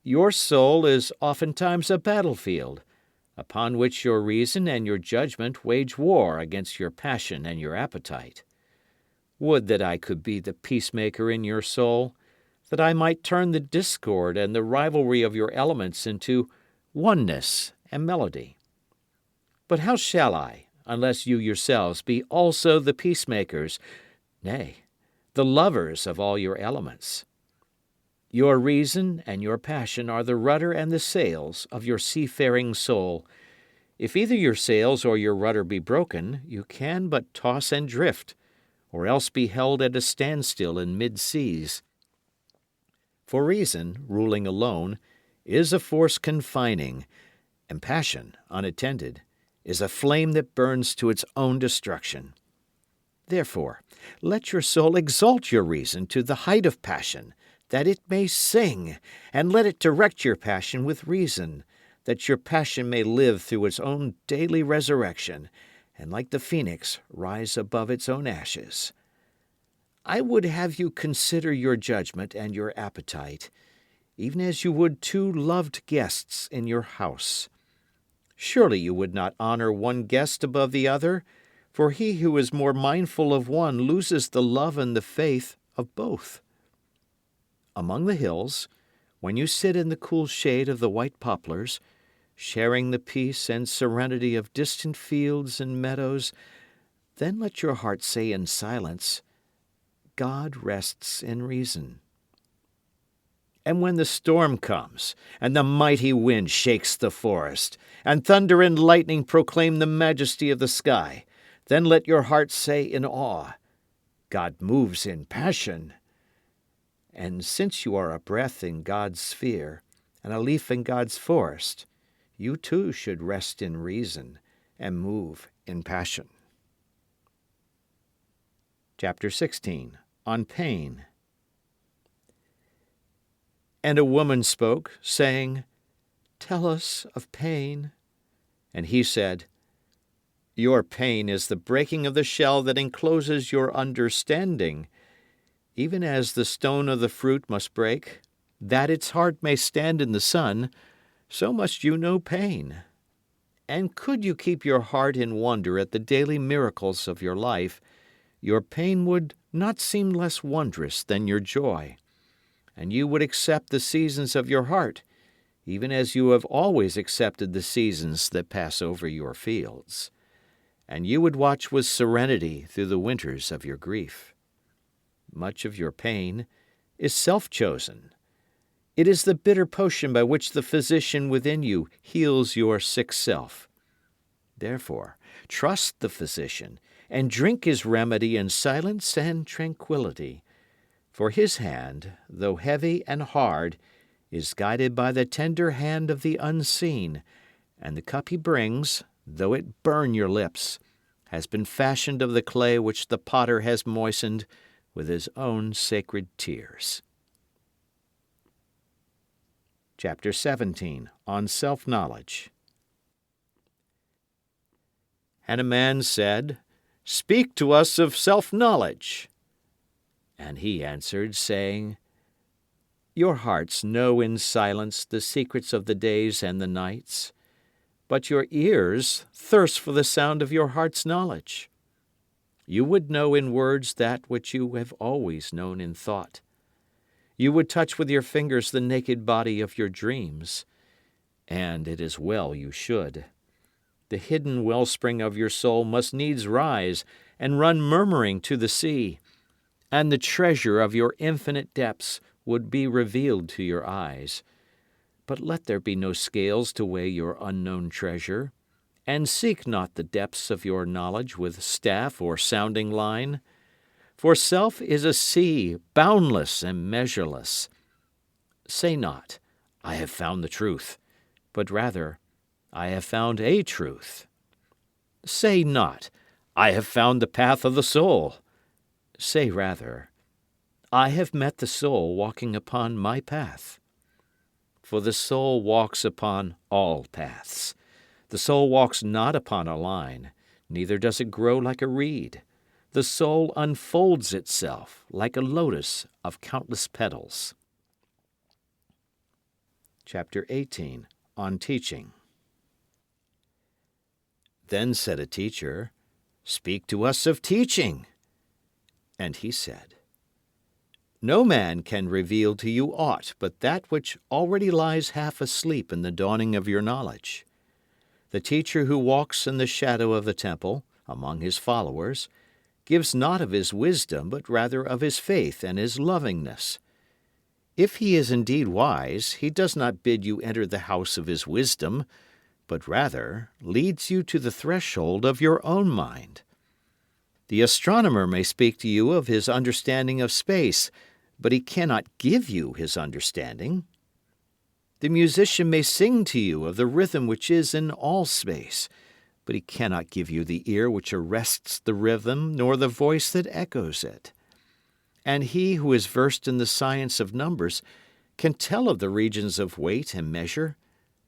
"Your soul is oftentimes a battlefield, upon which your reason and your judgment wage war against your passion and your appetite. Would that I could be the peacemaker in your soul, that I might turn the discord and the rivalry of your elements into oneness and melody. But how shall I, unless you yourselves be also the peacemakers, nay, the lovers of all your elements? Your reason and your passion are the rudder and the sails of your seafaring soul. If either your sails or your rudder be broken, you can but toss and drift, or else be held at a standstill in mid-seas. For reason, ruling alone, is a force confining, and passion, unattended, is a flame that burns to its own destruction. Therefore, let your soul exalt your reason to the height of passion, that it may sing, and let it direct your passion with reason, that your passion may live through its own daily resurrection, and like the phoenix rise above its own ashes. I would have you consider your judgment and your appetite, even as you would two loved guests in your house. Surely you would not honor one guest above the other, for he who is more mindful of one loses the love and the faith of both. Among the hills, when you sit in the cool shade of the white poplars, sharing the peace and serenity of distant fields and meadows, then let your heart say in silence, God rests in reason. And when the storm comes, and the mighty wind shakes the forest, and thunder and lightning proclaim the majesty of the sky, then let your heart say in awe, God moves in passion. And since you are a breath in God's sphere, and a leaf in God's forest, you too should rest in reason and move in passion. Chapter 16. On Pain. And a woman spoke, saying, Tell us of pain. And he said, Your pain is the breaking of the shell that encloses your understanding. Even as the stone of the fruit must break, that its heart may stand in the sun, so must you know pain. And could you keep your heart in wonder at the daily miracles of your life, your pain would not seem less wondrous than your joy, and you would accept the seasons of your heart, even as you have always accepted the seasons that pass over your fields. And you would watch with serenity through the winters of your grief. Much of your pain is self-chosen. It is the bitter potion by which the physician within you heals your sick self. Therefore, trust the physician and drink his remedy in silence and tranquility. For his hand, though heavy and hard, is guided by the tender hand of the unseen, and the cup he brings, though it burn your lips, has been fashioned of the clay which the potter has moistened with his own sacred tears. Chapter 17. On Self-Knowledge. And a man said, Speak to us of self-knowledge. And he answered, saying, Your hearts know in silence the secrets of the days and the nights, but your ears thirst for the sound of your heart's knowledge. You would know in words that which you have always known in thought. You would touch with your fingers the naked body of your dreams, and it is well you should. The hidden wellspring of your soul must needs rise and run murmuring to the sea, and the treasure of your infinite depths would be revealed to your eyes. But let there be no scales to weigh your unknown treasure, and seek not the depths of your knowledge with staff or sounding line. For self is a sea, boundless and measureless. Say not, I have found the truth, but rather, I have found a truth. Say not, I have found the path of the soul. Say rather, I have met the soul walking upon my path. For the soul walks upon all paths. The soul walks not upon a line, neither does it grow like a reed. The soul unfolds itself like a lotus of countless petals. Chapter 18. On Teaching. Then said a teacher, Speak to us of teaching. And he said, No man can reveal to you aught but that which already lies half asleep in the dawning of your knowledge. The teacher who walks in the shadow of the temple, among his followers, gives not of his wisdom, but rather of his faith and his lovingness. If he is indeed wise, he does not bid you enter the house of his wisdom, but rather leads you to the threshold of your own mind. The astronomer may speak to you of his understanding of space, but he cannot give you his understanding. The musician may sing to you of the rhythm which is in all space, but he cannot give you the ear which arrests the rhythm nor the voice that echoes it. And he who is versed in the science of numbers can tell of the regions of weight and measure,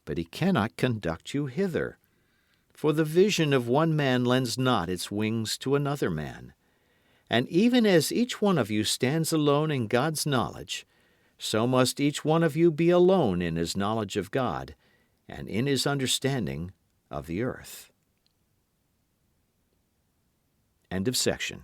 but he cannot conduct you hither. For the vision of one man lends not its wings to another man. And even as each one of you stands alone in God's knowledge, so must each one of you be alone in his knowledge of God and in his understanding of the earth. End of section.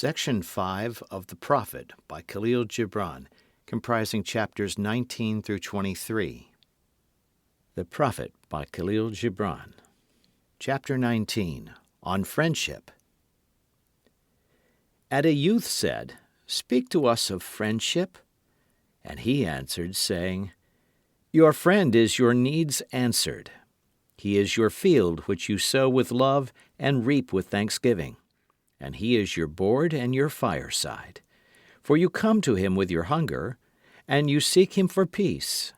Section 5 of The Prophet by Kahlil Gibran, comprising chapters 19 through 23. The Prophet by Kahlil Gibran. Chapter 19, On Friendship. And a youth said, Speak to us of friendship. And he answered, saying, Your friend is your needs answered. He is your field which you sow with love and reap with thanksgiving. And he is your board and your fireside. For you come to him with your hunger, and you seek him for peace.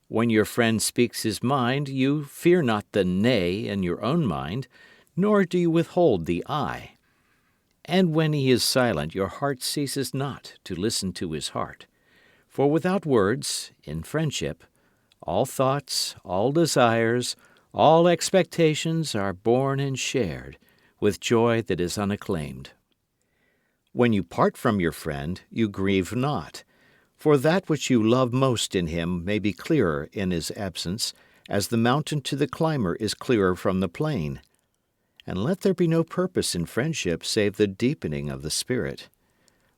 When your friend speaks his mind, you fear not the nay in your own mind, nor do you withhold the I. And when he is silent, your heart ceases not to listen to his heart. For without words, in friendship, all thoughts, all desires, all expectations are born and shared, with joy that is unacclaimed. When you part from your friend, you grieve not, for that which you love most in him may be clearer in his absence, as the mountain to the climber is clearer from the plain. And let there be no purpose in friendship save the deepening of the spirit.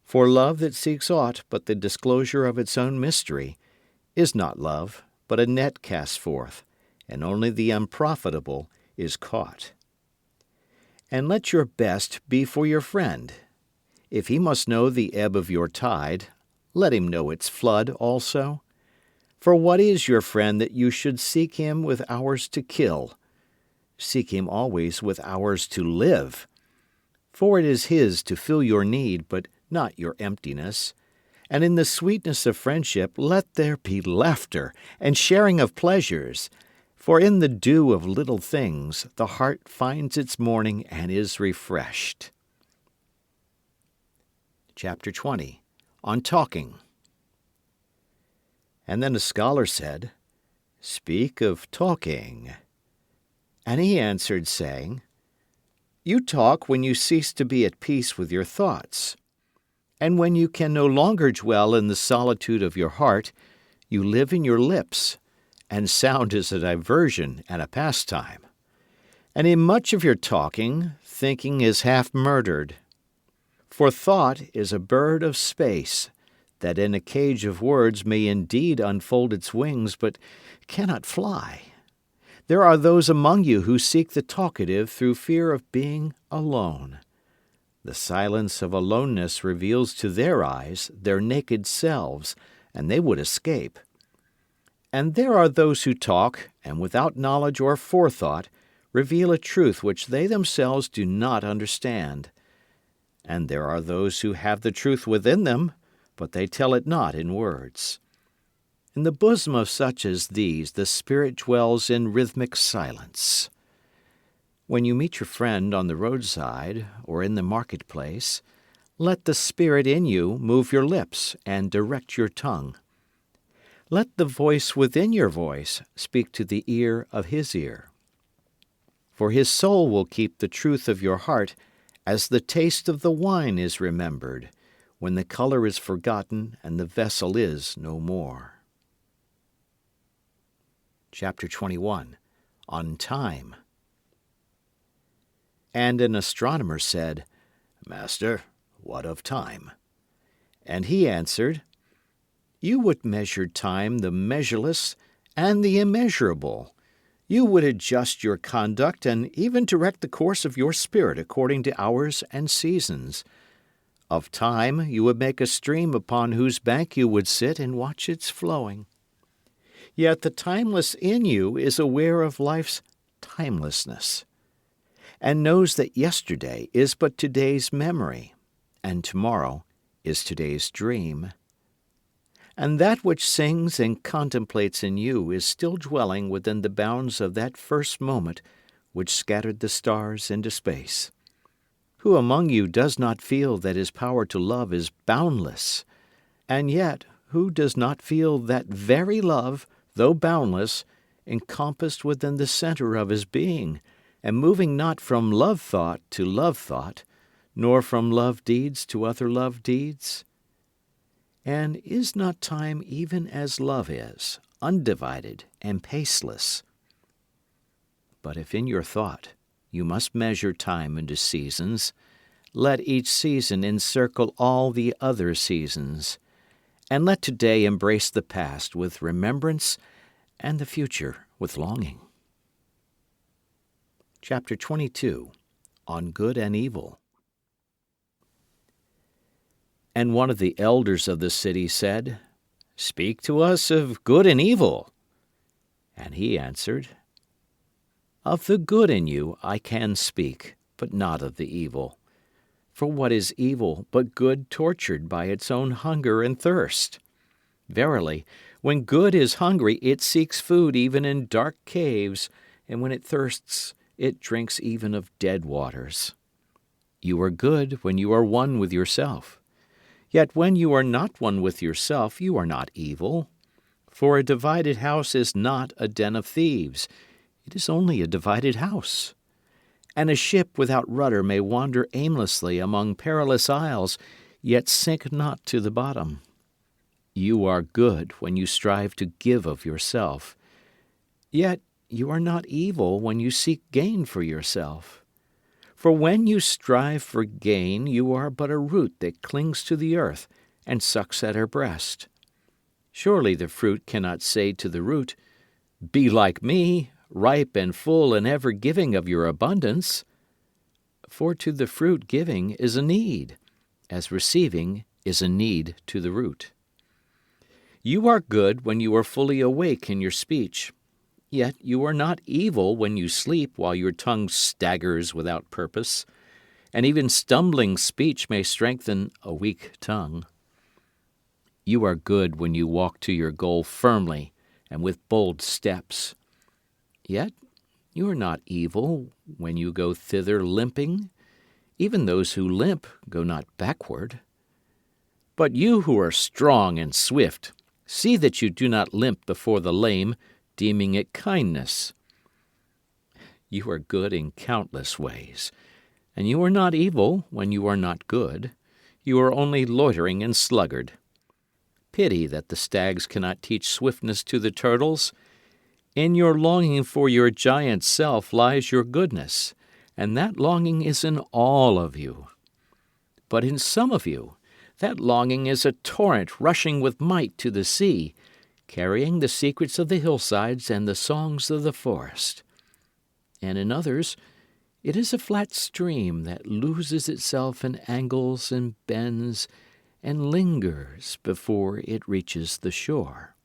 For love that seeks aught but the disclosure of its own mystery is not love, but a net cast forth, and only the unprofitable is caught. And let your best be for your friend. If he must know the ebb of your tide, let him know its flood also. For what is your friend that you should seek him with hours to kill? Seek him always with hours to live. For it is his to fill your need, but not your emptiness. And in the sweetness of friendship let there be laughter and sharing of pleasures. For in the dew of little things the heart finds its morning and is refreshed. Chapter 20, On Talking. And then a scholar said, Speak of talking. And he answered, saying, You talk when you cease to be at peace with your thoughts. And when you can no longer dwell in the solitude of your heart, you live in your lips. And sound is a diversion and a pastime. And in much of your talking, thinking is half murdered. For thought is a bird of space, that in a cage of words may indeed unfold its wings, but cannot fly. There are those among you who seek the talkative through fear of being alone. The silence of aloneness reveals to their eyes their naked selves, and they would escape. And there are those who talk, and without knowledge or forethought, reveal a truth which they themselves do not understand. And there are those who have the truth within them, but they tell it not in words. In the bosom of such as these, the Spirit dwells in rhythmic silence. When you meet your friend on the roadside or in the marketplace, let the Spirit in you move your lips and direct your tongue. Let the voice within your voice speak to the ear of his ear. For his soul will keep the truth of your heart as the taste of the wine is remembered, when the color is forgotten and the vessel is no more. Chapter 21, On Time. And an astronomer said, Master, what of time? And he answered, You would measure time the measureless and the immeasurable. You would adjust your conduct and even direct the course of your spirit according to hours and seasons. Of time you would make a stream upon whose bank you would sit and watch its flowing. Yet the timeless in you is aware of life's timelessness, and knows that yesterday is but today's memory, and tomorrow is today's dream. And that which sings and contemplates in you is still dwelling within the bounds of that first moment which scattered the stars into space. Who among you does not feel that his power to love is boundless? And yet, who does not feel that very love, though boundless, encompassed within the center of his being, and moving not from love thought to love thought, nor from love deeds to other love deeds? And is not time even as love is, undivided and paceless? But if in your thought you must measure time into seasons, Let each season encircle all the other seasons, and let today embrace the past with remembrance and the future with longing. Chapter 22. On Good and Evil. And one of the elders of the city said, "Speak to us of good and evil." And he answered, "Of the good in you I can speak, but not of the evil. For what is evil but good tortured by its own hunger and thirst? Verily, when good is hungry, it seeks food even in dark caves, and when it thirsts, it drinks even of dead waters. You are good when you are one with yourself. Yet when you are not one with yourself, you are not evil. For a divided house is not a den of thieves. It is only a divided house. And a ship without rudder may wander aimlessly among perilous isles, yet sink not to the bottom. You are good when you strive to give of yourself. Yet you are not evil when you seek gain for yourself. For when you strive for gain, you are but a root that clings to the earth and sucks at her breast. Surely the fruit cannot say to the root, "Be like me, ripe and full and ever giving of your abundance." For to the fruit giving is a need, as receiving is a need to the root. You are good when you are fully awake in your speech. Yet you are not evil when you sleep while your tongue staggers without purpose, and even stumbling speech may strengthen a weak tongue. You are good when you walk to your goal firmly and with bold steps. Yet you are not evil when you go thither limping. Even those who limp go not backward. But you who are strong and swift, see that you do not limp before the lame, deeming it kindness. You are good in countless ways, and you are not evil when you are not good. You are only loitering and sluggard. Pity that the stags cannot teach swiftness to the turtles. In your longing for your giant self lies your goodness, and that longing is in all of you. But in some of you, that longing is a torrent rushing with might to the sea, carrying the secrets of the hillsides and the songs of the forest. And in others, it is a flat stream that loses itself in angles and bends and lingers before it reaches the shore.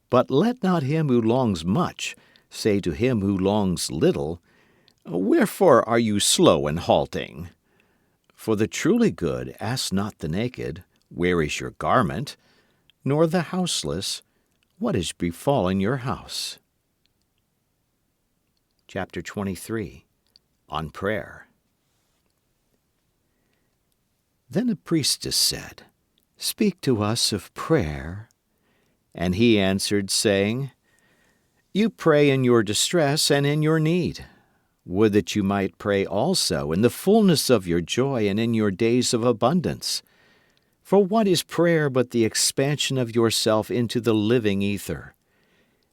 But let not him who longs much say to him who longs little, "Wherefore are you slow and halting?" For the truly good ask not the naked, "Where is your garment?" nor the houseless, "What is befallen your house?" Chapter 23. On Prayer. Then a priestess said, "Speak to us of prayer." And he answered, saying, "You pray in your distress and in your need. Would that you might pray also in the fullness of your joy and in your days of abundance. For what is prayer but the expansion of yourself into the living ether?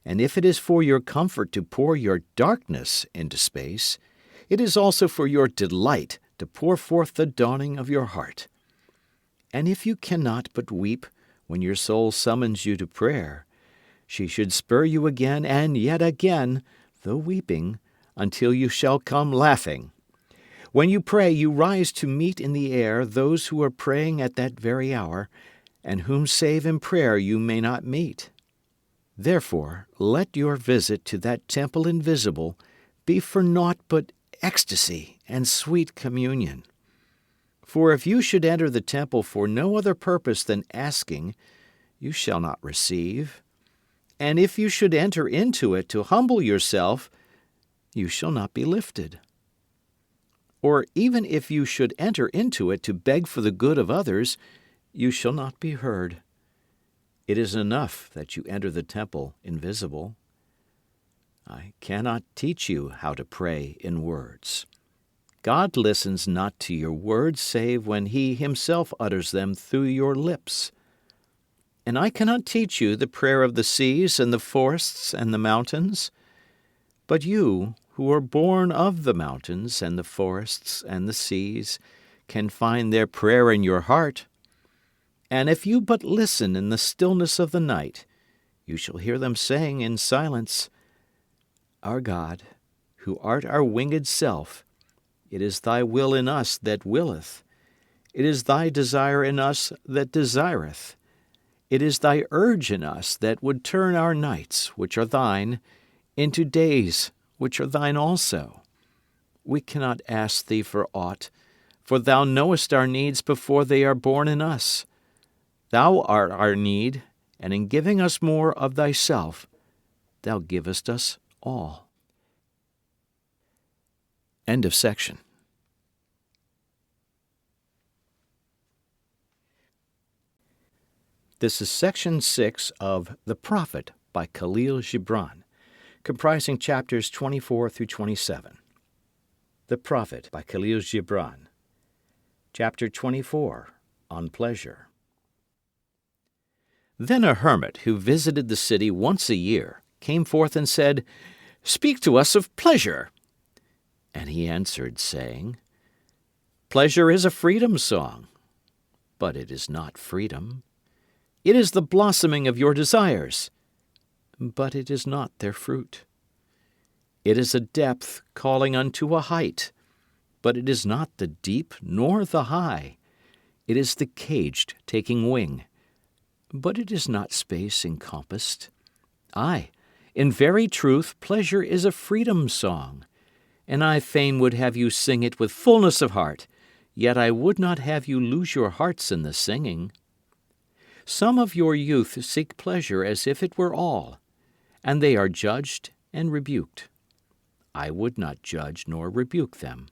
And if it is for your comfort to pour your darkness into space, it is also for your delight to pour forth the dawning of your heart. And if you cannot but weep when your soul summons you to prayer, she should spur you again and yet again, though weeping, until you shall come laughing. When you pray, you rise to meet in the air those who are praying at that very hour, and whom save in prayer you may not meet. Therefore, let your visit to that temple invisible be for naught but ecstasy and sweet communion. For if you should enter the temple for no other purpose than asking, you shall not receive. And if you should enter into it to humble yourself, you shall not be lifted. Or even if you should enter into it to beg for the good of others, you shall not be heard. It is enough that you enter the temple invisible. I cannot teach you how to pray in words. God listens not to your words save when He Himself utters them through your lips. And I cannot teach you the prayer of the seas and the forests and the mountains. But you, who are born of the mountains and the forests and the seas, can find their prayer in your heart. And if you but listen in the stillness of the night, you shall hear them saying in silence, Our God, who art our winged self, it is thy will in us that willeth. It is thy desire in us that desireth. It is thy urge in us that would turn our nights, which are thine, into days, which are thine also. We cannot ask thee for aught, for thou knowest our needs before they are born in us. Thou art our need, and in giving us more of thyself, thou givest us all. End of section. This is section 6 of The Prophet by Kahlil Gibran, comprising chapters 24 through 27. The Prophet by Kahlil Gibran. Chapter 24, On Pleasure. Then a hermit who visited the city once a year came forth and said, Speak to us of pleasure. And he answered, saying, Pleasure is a freedom song, but it is not freedom. It is the blossoming of your desires, but it is not their fruit. It is a depth calling unto a height, but it is not the deep nor the high. It is the caged taking wing, but it is not space encompassed. Aye, in very truth, pleasure is a freedom song, and I fain would have you sing it with fullness of heart, yet I would not have you lose your hearts in the singing. Some of your youth seek pleasure as if it were all, and they are judged and rebuked. I would not judge nor rebuke them.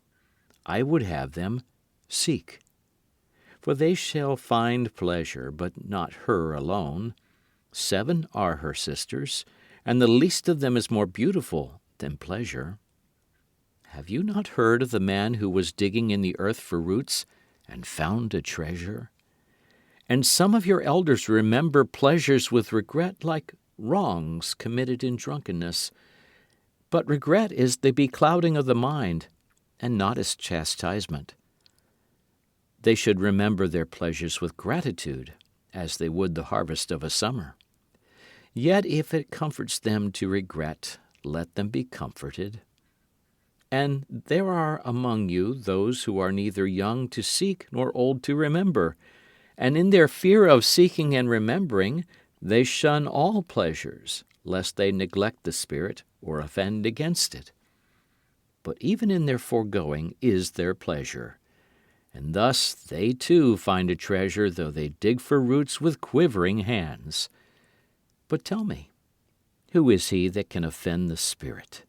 I would have them seek. For they shall find pleasure, but not her alone. 7 are her sisters, and the least of them is more beautiful than pleasure. Have you not heard of the man who was digging in the earth for roots and found a treasure? And some of your elders remember pleasures with regret like wrongs committed in drunkenness. But regret is the beclouding of the mind, and not as chastisement. They should remember their pleasures with gratitude, as they would the harvest of a summer. Yet if it comforts them to regret, let them be comforted. And there are among you those who are neither young to seek nor old to remember, and in their fear of seeking and remembering, they shun all pleasures, lest they neglect the Spirit or offend against it. But even in their foregoing is their pleasure, and thus they too find a treasure, though they dig for roots with quivering hands. But tell me, who is he that can offend the Spirit?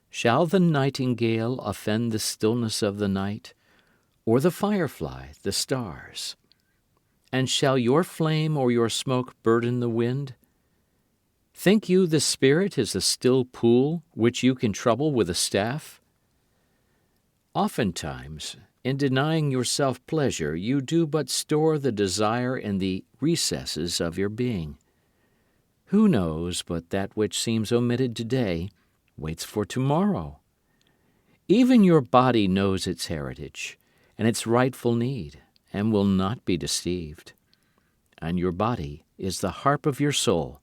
Shall the nightingale offend the stillness of the night, or the firefly the stars? And shall your flame or your smoke burden the wind? Think you the Spirit is a still pool which you can trouble with a staff? Oftentimes, in denying yourself pleasure, you do but store the desire in the recesses of your being. Who knows but that which seems omitted today waits for tomorrow? Even your body knows its heritage and its rightful need, and will not be deceived. And your body is the harp of your soul,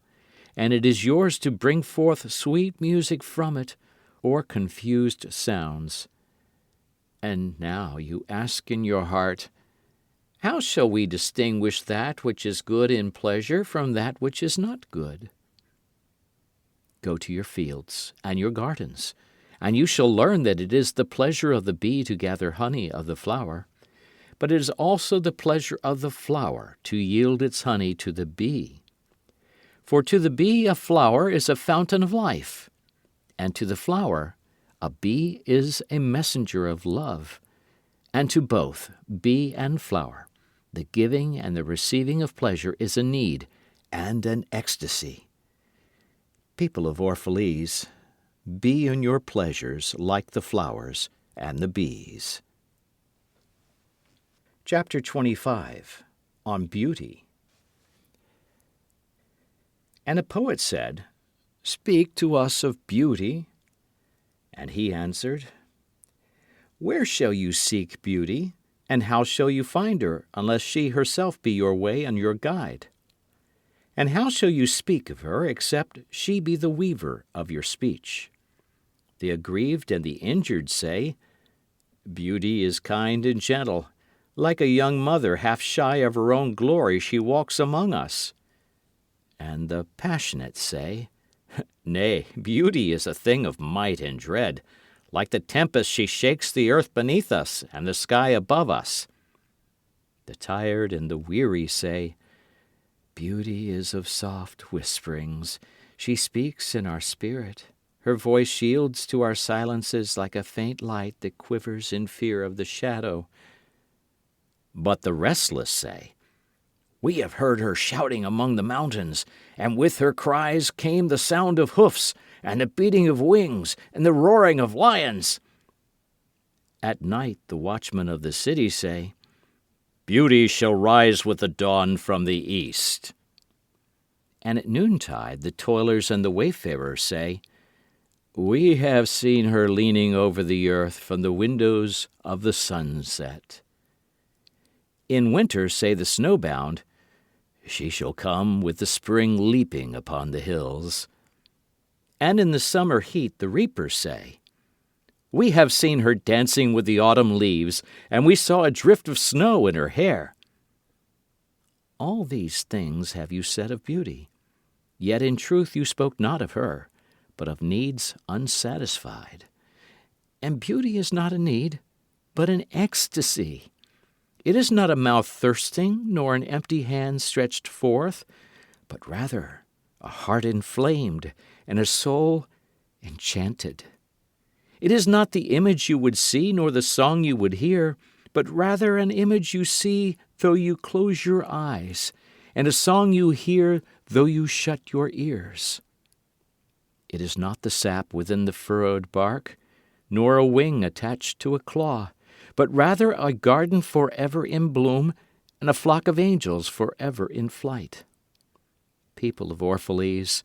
and it is yours to bring forth sweet music from it, or confused sounds. And now you ask in your heart, how shall we distinguish that which is good in pleasure from that which is not good? Go to your fields and your gardens, and you shall learn that it is the pleasure of the bee to gather honey of the flower, but it is also the pleasure of the flower to yield its honey to the bee. For to the bee a flower is a fountain of life, and to the flower a bee is a messenger of love, and to both, bee and flower, the giving and the receiving of pleasure is a need and an ecstasy. People of Orphalese, be in your pleasures like the flowers and the bees. Chapter 25, On Beauty. And a poet said, Speak to us of beauty. And he answered, Where shall you seek beauty? And how shall you find her unless she herself be your way and your guide? And how shall you speak of her except she be the weaver of your speech? The aggrieved and the injured say, Beauty is kind and gentle. Like a young mother half shy of her own glory she walks among us. And the passionate say, Nay, beauty is a thing of might and dread. Like the tempest she shakes the earth beneath us and the sky above us. The tired and the weary say, Beauty is of soft whisperings. She speaks in our spirit. Her voice yields to our silences like a faint light that quivers in fear of the shadow. But the restless say, We have heard her shouting among the mountains, and with her cries came the sound of hoofs, and the beating of wings, and the roaring of lions. At night the watchmen of the city say, Beauty shall rise with the dawn from the east. And at noontide the toilers and the wayfarers say, We have seen her leaning over the earth from the windows of the sunset. In winter say the snowbound, She shall come with the spring leaping upon the hills. And in the summer heat the reapers say, We have seen her dancing with the autumn leaves, and we saw a drift of snow in her hair. All these things have you said of beauty, yet in truth you spoke not of her, but of needs unsatisfied. And beauty is not a need, but an ecstasy. It is not a mouth thirsting, nor an empty hand stretched forth, but rather a heart inflamed and a soul enchanted. It is not the image you would see, nor the song you would hear, but rather an image you see though you close your eyes, and a song you hear though you shut your ears. It is not the sap within the furrowed bark, nor a wing attached to a claw, but rather a garden forever in bloom and a flock of angels forever in flight. People of Orphalese,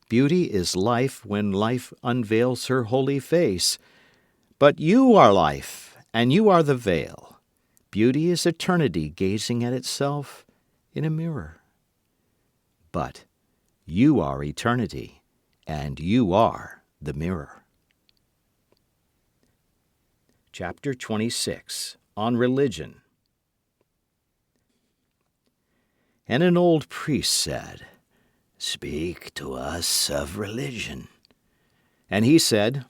beauty is life when life unveils her holy face. But you are life, and you are the veil. Beauty is eternity gazing at itself in a mirror. But you are eternity, and you are the mirror. Chapter 26, On Religion. And an old priest said, Speak to us of religion. And he said,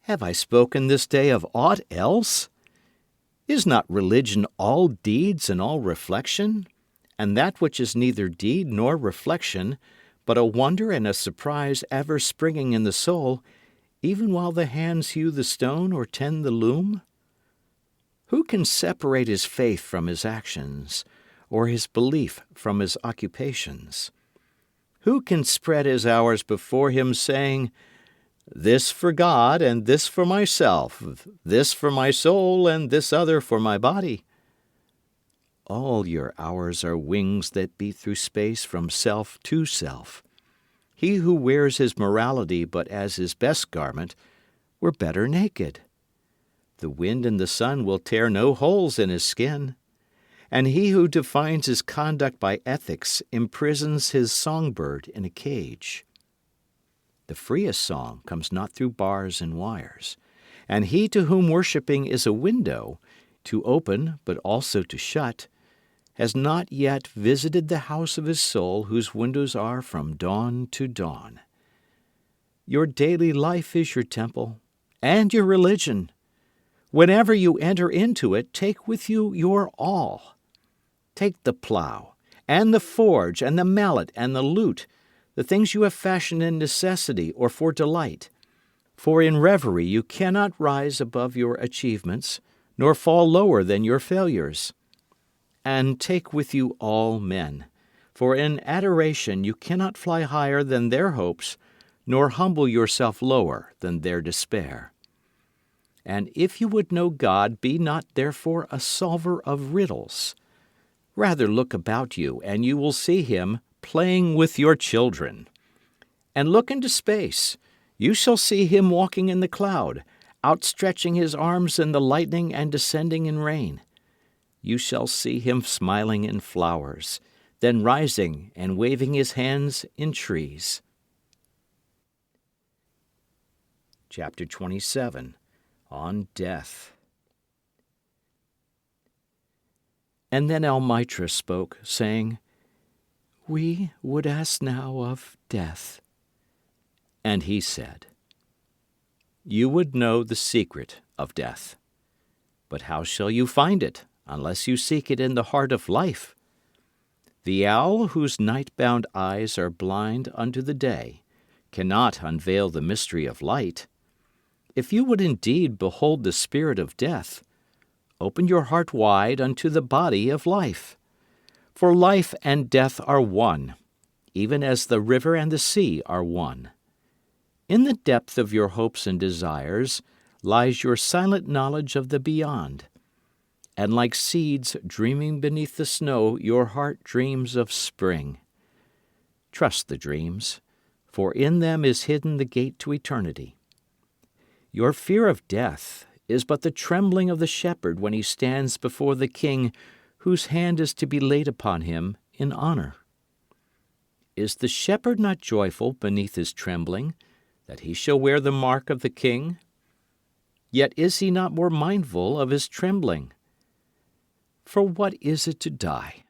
Have I spoken this day of aught else? Is not religion all deeds and all reflection? And that which is neither deed nor reflection, but a wonder and a surprise ever springing in the soul, even while the hands hew the stone or tend the loom? Who can separate his faith from his actions, or his belief from his occupations? Who can spread his hours before him, saying, This for God, and this for myself, this for my soul, and this other for my body? All your hours are wings that beat through space from self to self. He who wears his morality but as his best garment were better naked. The wind and the sun will tear no holes in his skin. And he who defines his conduct by ethics imprisons his songbird in a cage. The freest song comes not through bars and wires. And he to whom worshipping is a window, to open but also to shut, has not yet visited the house of his soul whose windows are from dawn to dawn. Your daily life is your temple and your religion. Whenever you enter into it, take with you your all. Take the plough, and the forge, and the mallet, and the lute, the things you have fashioned in necessity or for delight. For in reverie you cannot rise above your achievements, nor fall lower than your failures. And take with you all men, for in adoration you cannot fly higher than their hopes, nor humble yourself lower than their despair. And if you would know God, be not therefore a solver of riddles. Rather look about you, and you will see him playing with your children. And look into space. You shall see him walking in the cloud, outstretching his arms in the lightning and descending in rain. you shall see him smiling in flowers, then rising and waving his hands in trees. Chapter 27 On Death. And then Almitra spoke, saying, We would ask now of death. And he said, You would know the secret of death. But how shall you find it, unless you seek it in the heart of life? The owl whose night-bound eyes are blind unto the day cannot unveil the mystery of light. If you would indeed behold the spirit of death, open your heart wide unto the body of life. For life and death are one, even as the river and the sea are one. In the depth of your hopes and desires lies your silent knowledge of the beyond. And like seeds dreaming beneath the snow, your heart dreams of spring. Trust the dreams, for in them is hidden the gate to eternity. Your fear of death is but the trembling of the shepherd when he stands before the king whose hand is to be laid upon him in honor. Is the shepherd not joyful beneath his trembling, that he shall wear the mark of the king? Yet is he not more mindful of his trembling? For what is it to die,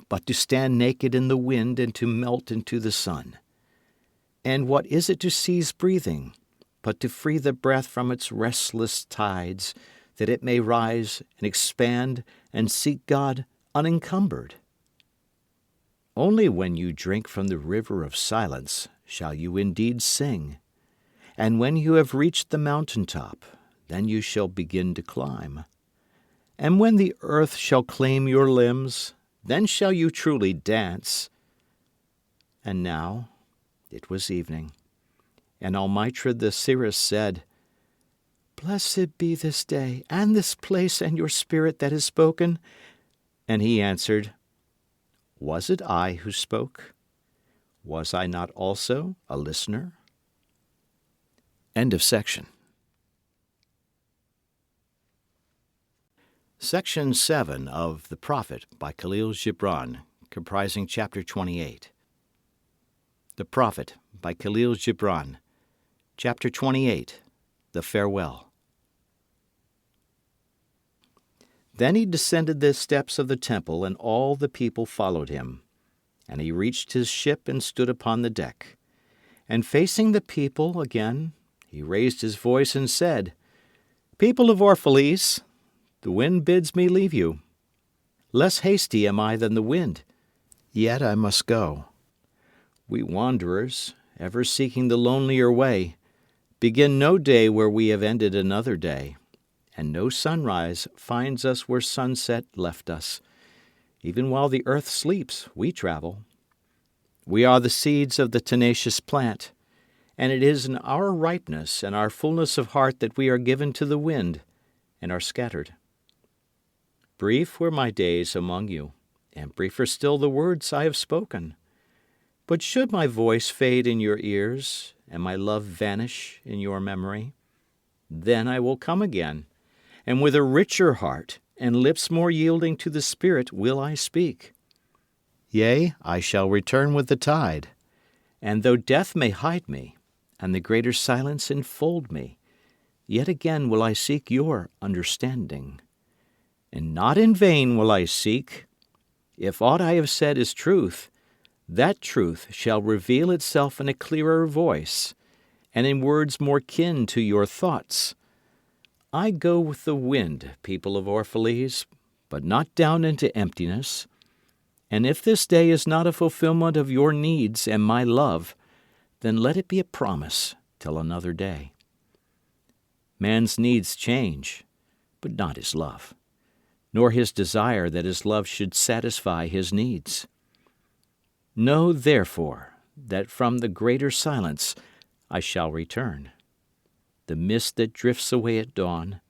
but to stand naked in the wind and to melt into the sun? And what is it to cease breathing, but to free the breath from its restless tides, that it may rise and expand and seek God unencumbered? Only when you drink from the river of silence shall you indeed sing. And when you have reached the mountain top, then you shall begin to climb. And when the earth shall claim your limbs, then shall you truly dance. And now it was evening, and Almitra the seeress said, Blessed be this day, and this place, and your spirit that has spoken. And he answered, Was it I who spoke? Was I not also a listener? End of section. Section 7 of The Prophet by Kahlil Gibran, comprising chapter 28. The Prophet by Kahlil Gibran, chapter 28, The Farewell. Then he descended the steps of the temple, and all the people followed him. And he reached his ship and stood upon the deck. And facing the people again, he raised his voice and said, People of Orphalese, the wind bids me leave you. Less hasty am I than the wind, yet I must go. We wanderers, ever seeking the lonelier way, begin no day where we have ended another day, and no sunrise finds us where sunset left us. Even while the earth sleeps, we travel. We are the seeds of the tenacious plant, and it is in our ripeness and our fullness of heart that we are given to the wind and are scattered. Brief were my days among you, and briefer still the words I have spoken. But should my voice fade in your ears, and my love vanish in your memory, then I will come again, and with a richer heart and lips more yielding to the Spirit will I speak. Yea, I shall return with the tide, and though death may hide me, and the greater silence enfold me, yet again will I seek your understanding. And not in vain will I seek. If aught I have said is truth, that truth shall reveal itself in a clearer voice, and in words more kin to your thoughts. I go with the wind, people of Orphalese, but not down into emptiness. And if this day is not a fulfillment of your needs and my love, then let it be a promise till another day. Man's needs change, but not his love, nor his desire that his love should satisfy his needs. Know, therefore, that from the greater silence I shall return. The mist that drifts away at dawn,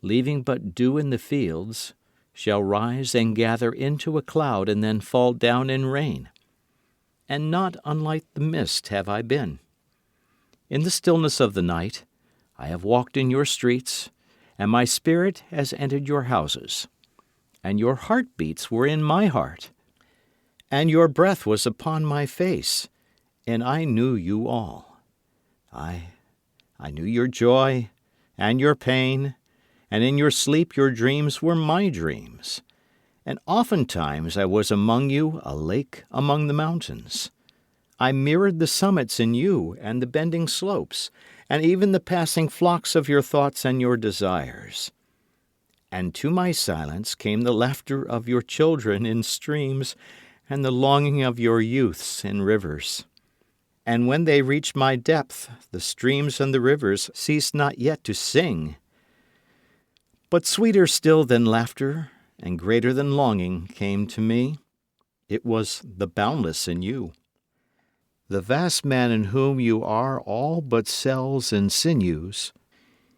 leaving but dew in the fields, shall rise and gather into a cloud and then fall down in rain. And not unlike the mist have I been. In the stillness of the night I have walked in your streets, and my spirit has entered your houses. and your heartbeats were in my heart. And your breath was upon my face, and I knew you all. I knew your joy and your pain, and in your sleep your dreams were my dreams. And oftentimes I was among you, a lake among the mountains. I mirrored the summits in you and the bending slopes, and even the passing flocks of your thoughts and your desires. And to my silence came the laughter of your children in streams, and the longing of your youths in rivers. And when they reached my depth, the streams and the rivers ceased not yet to sing. But sweeter still than laughter, and greater than longing came to me. It was the boundless in you. The vast man in whom you are all but cells and sinews,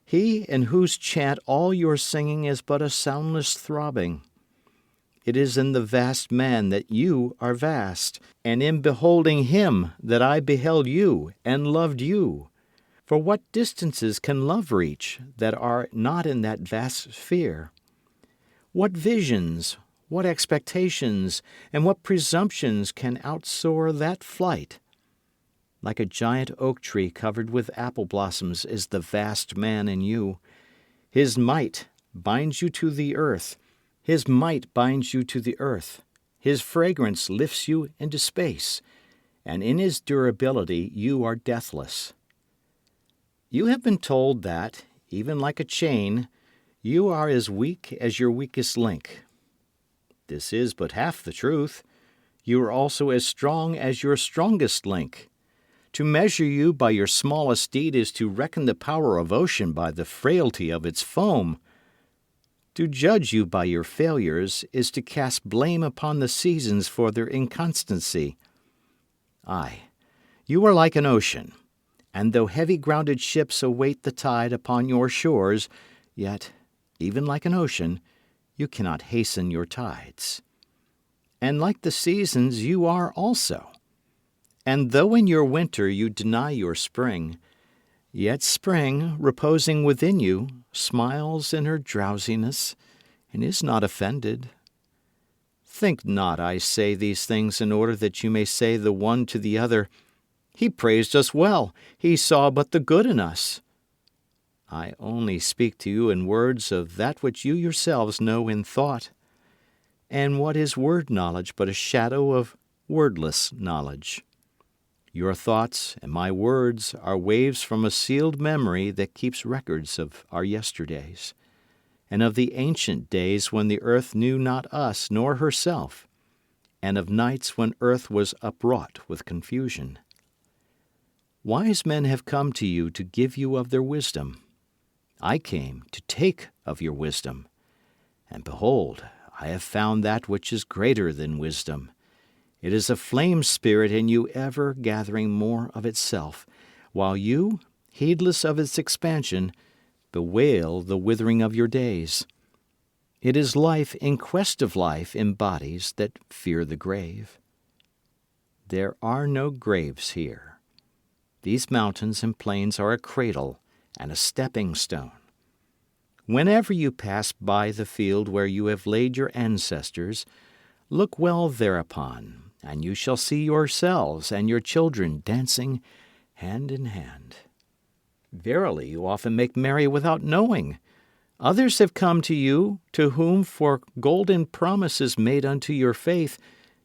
he in whose chant all your singing is but a soundless throbbing. It is in the vast man that you are vast, and in beholding him that I beheld you and loved you. For what distances can love reach that are not in that vast sphere? What visions, what expectations, and what presumptions can outsoar that flight? Like a giant oak tree covered with apple blossoms is the vast man in you. His might binds you to the earth. His might binds you to the earth. His fragrance lifts you into space, and in his durability you are deathless. You have been told that, even like a chain, you are as weak as your weakest link. This is but half the truth. You are also as strong as your strongest link. To measure you by your smallest deed is to reckon the power of ocean by the frailty of its foam. To judge you by your failures is to cast blame upon the seasons for their inconstancy. Aye, you are like an ocean, and though heavy-grounded ships await the tide upon your shores, yet, even like an ocean, you cannot hasten your tides. And like the seasons you are also. And though in your winter you deny your spring, yet spring, reposing within you, smiles in her drowsiness and is not offended. Think not I say these things in order that you may say the one to the other, "He praised us well, he saw but the good in us." I only speak to you in words of that which you yourselves know in thought. And what is word knowledge but a shadow of wordless knowledge? Your thoughts and my words are waves from a sealed memory that keeps records of our yesterdays, and of the ancient days when the earth knew not us nor herself, and of nights when earth was upwrought with confusion. Wise men have come to you to give you of their wisdom. I came to take of your wisdom. And behold, I have found that which is greater than wisdom. It is a flame spirit in you ever gathering more of itself, while you, heedless of its expansion, bewail the withering of your days. It is life in quest of life in bodies that fear the grave. There are no graves here. These mountains and plains are a cradle and a stepping stone. Whenever you pass by the field where you have laid your ancestors, look well thereupon, and you shall see yourselves and your children dancing hand in hand. Verily, you often make merry without knowing. Others have come to you, to whom for golden promises made unto your faith,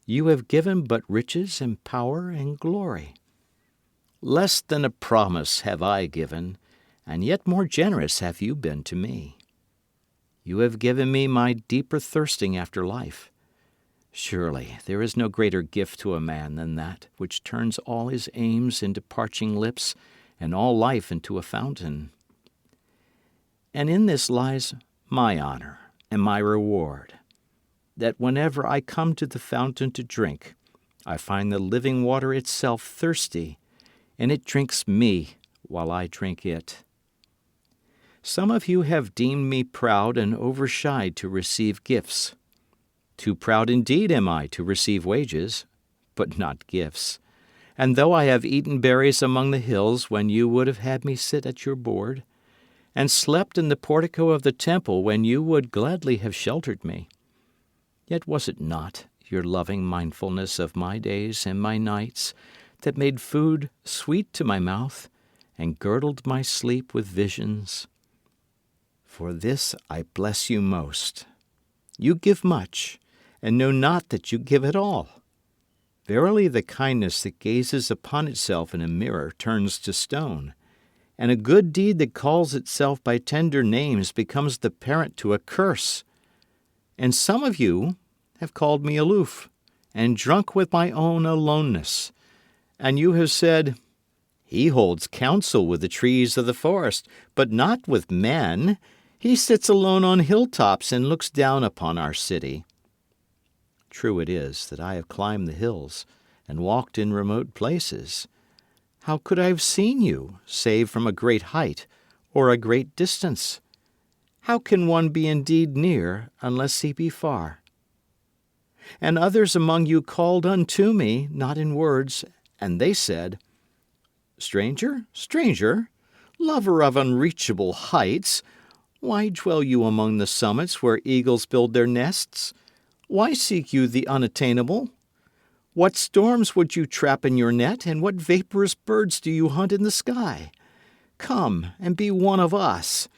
you have given but riches and power and glory. Less than a promise have I given, and yet more generous have you been to me. You have given me my deeper thirsting after life. Surely there is no greater gift to a man than that which turns all his aims into parching lips and all life into a fountain. And in this lies my honor and my reward, that whenever I come to the fountain to drink, I find the living water itself thirsty, and it drinks me while I drink it. Some of you have deemed me proud and overshy to receive gifts. Too proud indeed am I to receive wages, but not gifts. And though I have eaten berries among the hills when you would have had me sit at your board, and slept in the portico of the temple when you would gladly have sheltered me, Yet was it not your loving mindfulness of my days and my nights that made food sweet to my mouth and girdled my sleep with visions? For this I bless you most. You give much, and know not that you give at all. Verily the kindness that gazes upon itself in a mirror turns to stone, and a good deed that calls itself by tender names becomes the parent to a curse. And some of you have called me aloof, and drunk with my own aloneness. And you have said, He holds counsel with the trees of the forest, but not with men. He sits alone on hilltops and looks down upon our city. True it is that I have climbed the hills and walked in remote places. How could I have seen you, save from a great height or a great distance? How can one be indeed near unless he be far? And others among you called unto me, not in words, and they said, Stranger, stranger, lover of unreachable heights, why dwell you among the summits where eagles build their nests? Why seek you the unattainable? What storms would you trap in your net, and what vaporous birds do you hunt in the sky? Come and be one of us.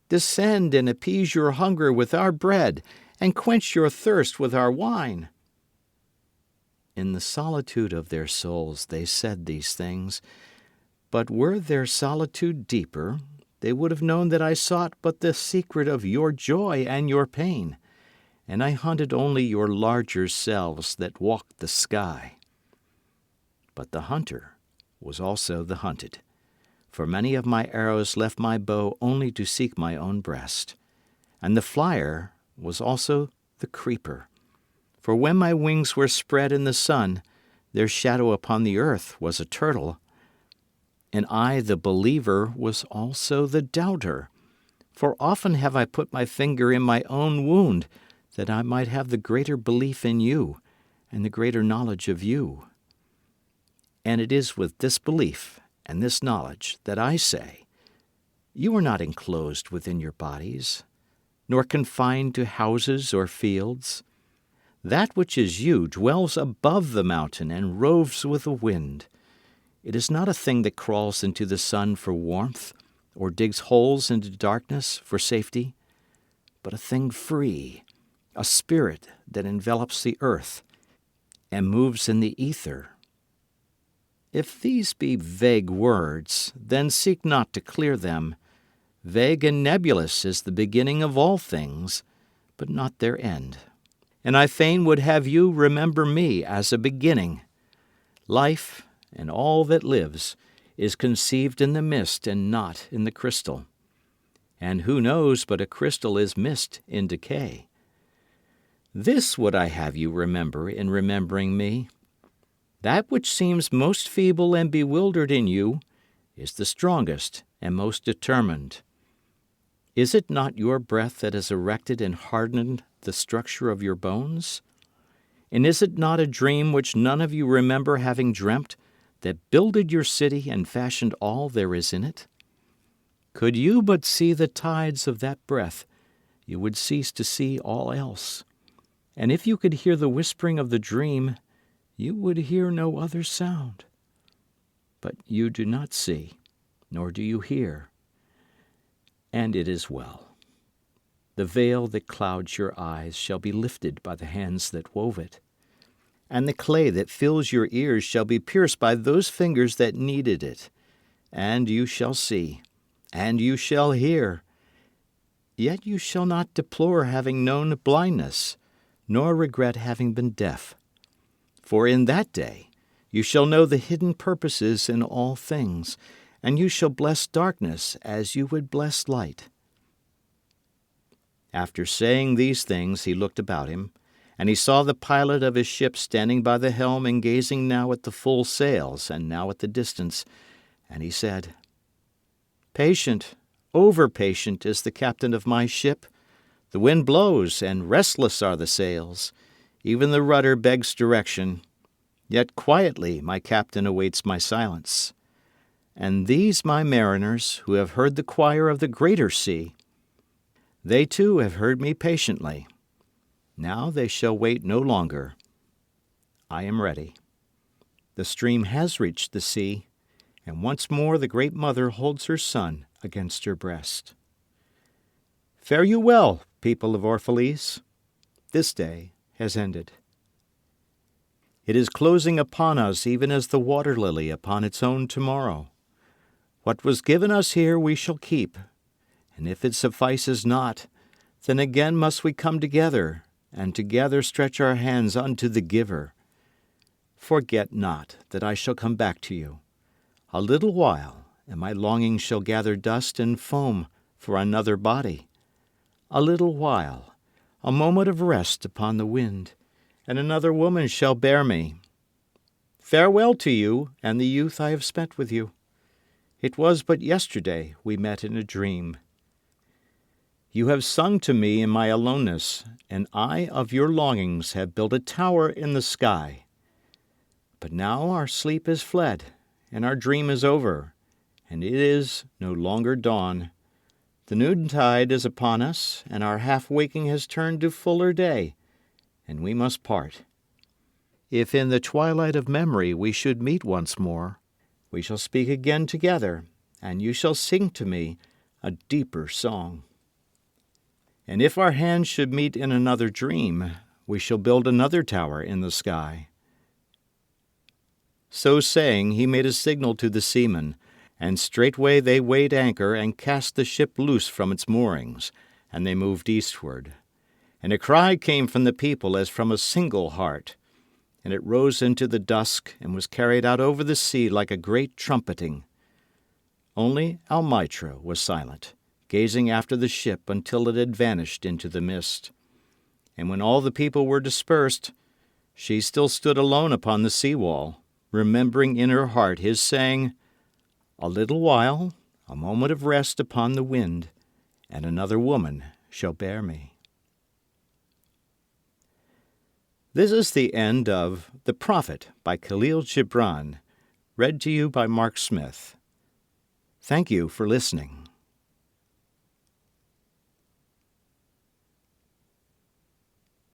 Descend and appease your hunger with our bread, and quench your thirst with our wine. In the solitude of their souls they said these things, but were their solitude deeper, they would have known that I sought but the secret of your joy and your pain, and I hunted only your larger selves that walked the sky. But the hunter was also the hunted, for many of my arrows left my bow only to seek my own breast, and the flyer was also the creeper. For when my wings were spread in the sun, their shadow upon the earth was a turtle. And I, the believer, was also the doubter. For often have I put my finger in my own wound, that I might have the greater belief in you and the greater knowledge of you. And it is with this belief and this knowledge that I say, you are not enclosed within your bodies, nor confined to houses or fields. That which is you dwells above the mountain and roves with the wind. It is not a thing that crawls into the sun for warmth, or digs holes into darkness for safety, but a thing free, a spirit that envelops the earth and moves in the ether. If these be vague words, then seek not to clear them. Vague and nebulous is the beginning of all things, but not their end. And I fain would have you remember me as a beginning. Life, and all that lives, is conceived in the mist and not in the crystal. And who knows but a crystal is mist in decay? This would I have you remember in remembering me. That which seems most feeble and bewildered in you is the strongest and most determined. Is it not your breath that has erected and hardened the structure of your bones? And is it not a dream which none of you remember having dreamt that builded your city and fashioned all there is in it? Could you but see the tides of that breath, you would cease to see all else. And if you could hear the whispering of the dream, you would hear no other sound. But you do not see, nor do you hear. And it is well. The veil that clouds your eyes shall be lifted by the hands that wove it, and the clay that fills your ears shall be pierced by those fingers that kneaded it. And you shall see, and you shall hear. Yet you shall not deplore having known blindness, nor regret having been deaf. For in that day you shall know the hidden purposes in all things, and you shall bless darkness as you would bless light. After saying these things, he looked about him, and he saw the pilot of his ship standing by the helm and gazing now at the full sails and now at the distance, and he said, Patient, over-patient is the captain of my ship. The wind blows, and restless are the sails. Even the rudder begs direction. Yet quietly my captain awaits my silence. And these my mariners, who have heard the choir of the greater sea, they too have heard me patiently. Now they shall wait no longer. I am ready. The stream has reached the sea, and once more the great mother holds her son against her breast. Fare you well, people of Orphalese. This day has ended. It is closing upon us even as the water lily upon its own tomorrow. What was given us here we shall keep, and if it suffices not, then again must we come together, and together stretch our hands unto the giver. Forget not that I shall come back to you. A little while, and my longing shall gather dust and foam for another body. A little while, a moment of rest upon the wind, and another woman shall bear me. Farewell to you and the youth I have spent with you. It was but yesterday we met in a dream. You have sung to me in my aloneness, and I of your longings have built a tower in the sky. But now our sleep is fled, and our dream is over, and it is no longer dawn. The noontide is upon us, and our half-waking has turned to fuller day, and we must part. If in the twilight of memory we should meet once more, we shall speak again together, and you shall sing to me a deeper song. And if our hands should meet in another dream, we shall build another tower in the sky. So saying, he made a signal to the seamen, and straightway they weighed anchor and cast the ship loose from its moorings, and they moved eastward. And a cry came from the people as from a single heart, and it rose into the dusk and was carried out over the sea like a great trumpeting. Only Almitra was silent, gazing after the ship until it had vanished into the mist. And when all the people were dispersed, she still stood alone upon the sea-wall, remembering in her heart his saying, A little while, a moment of rest upon the wind, and another woman shall bear me. This is the end of The Prophet by Kahlil Gibran, read to you by Mark Smith. Thank you for listening.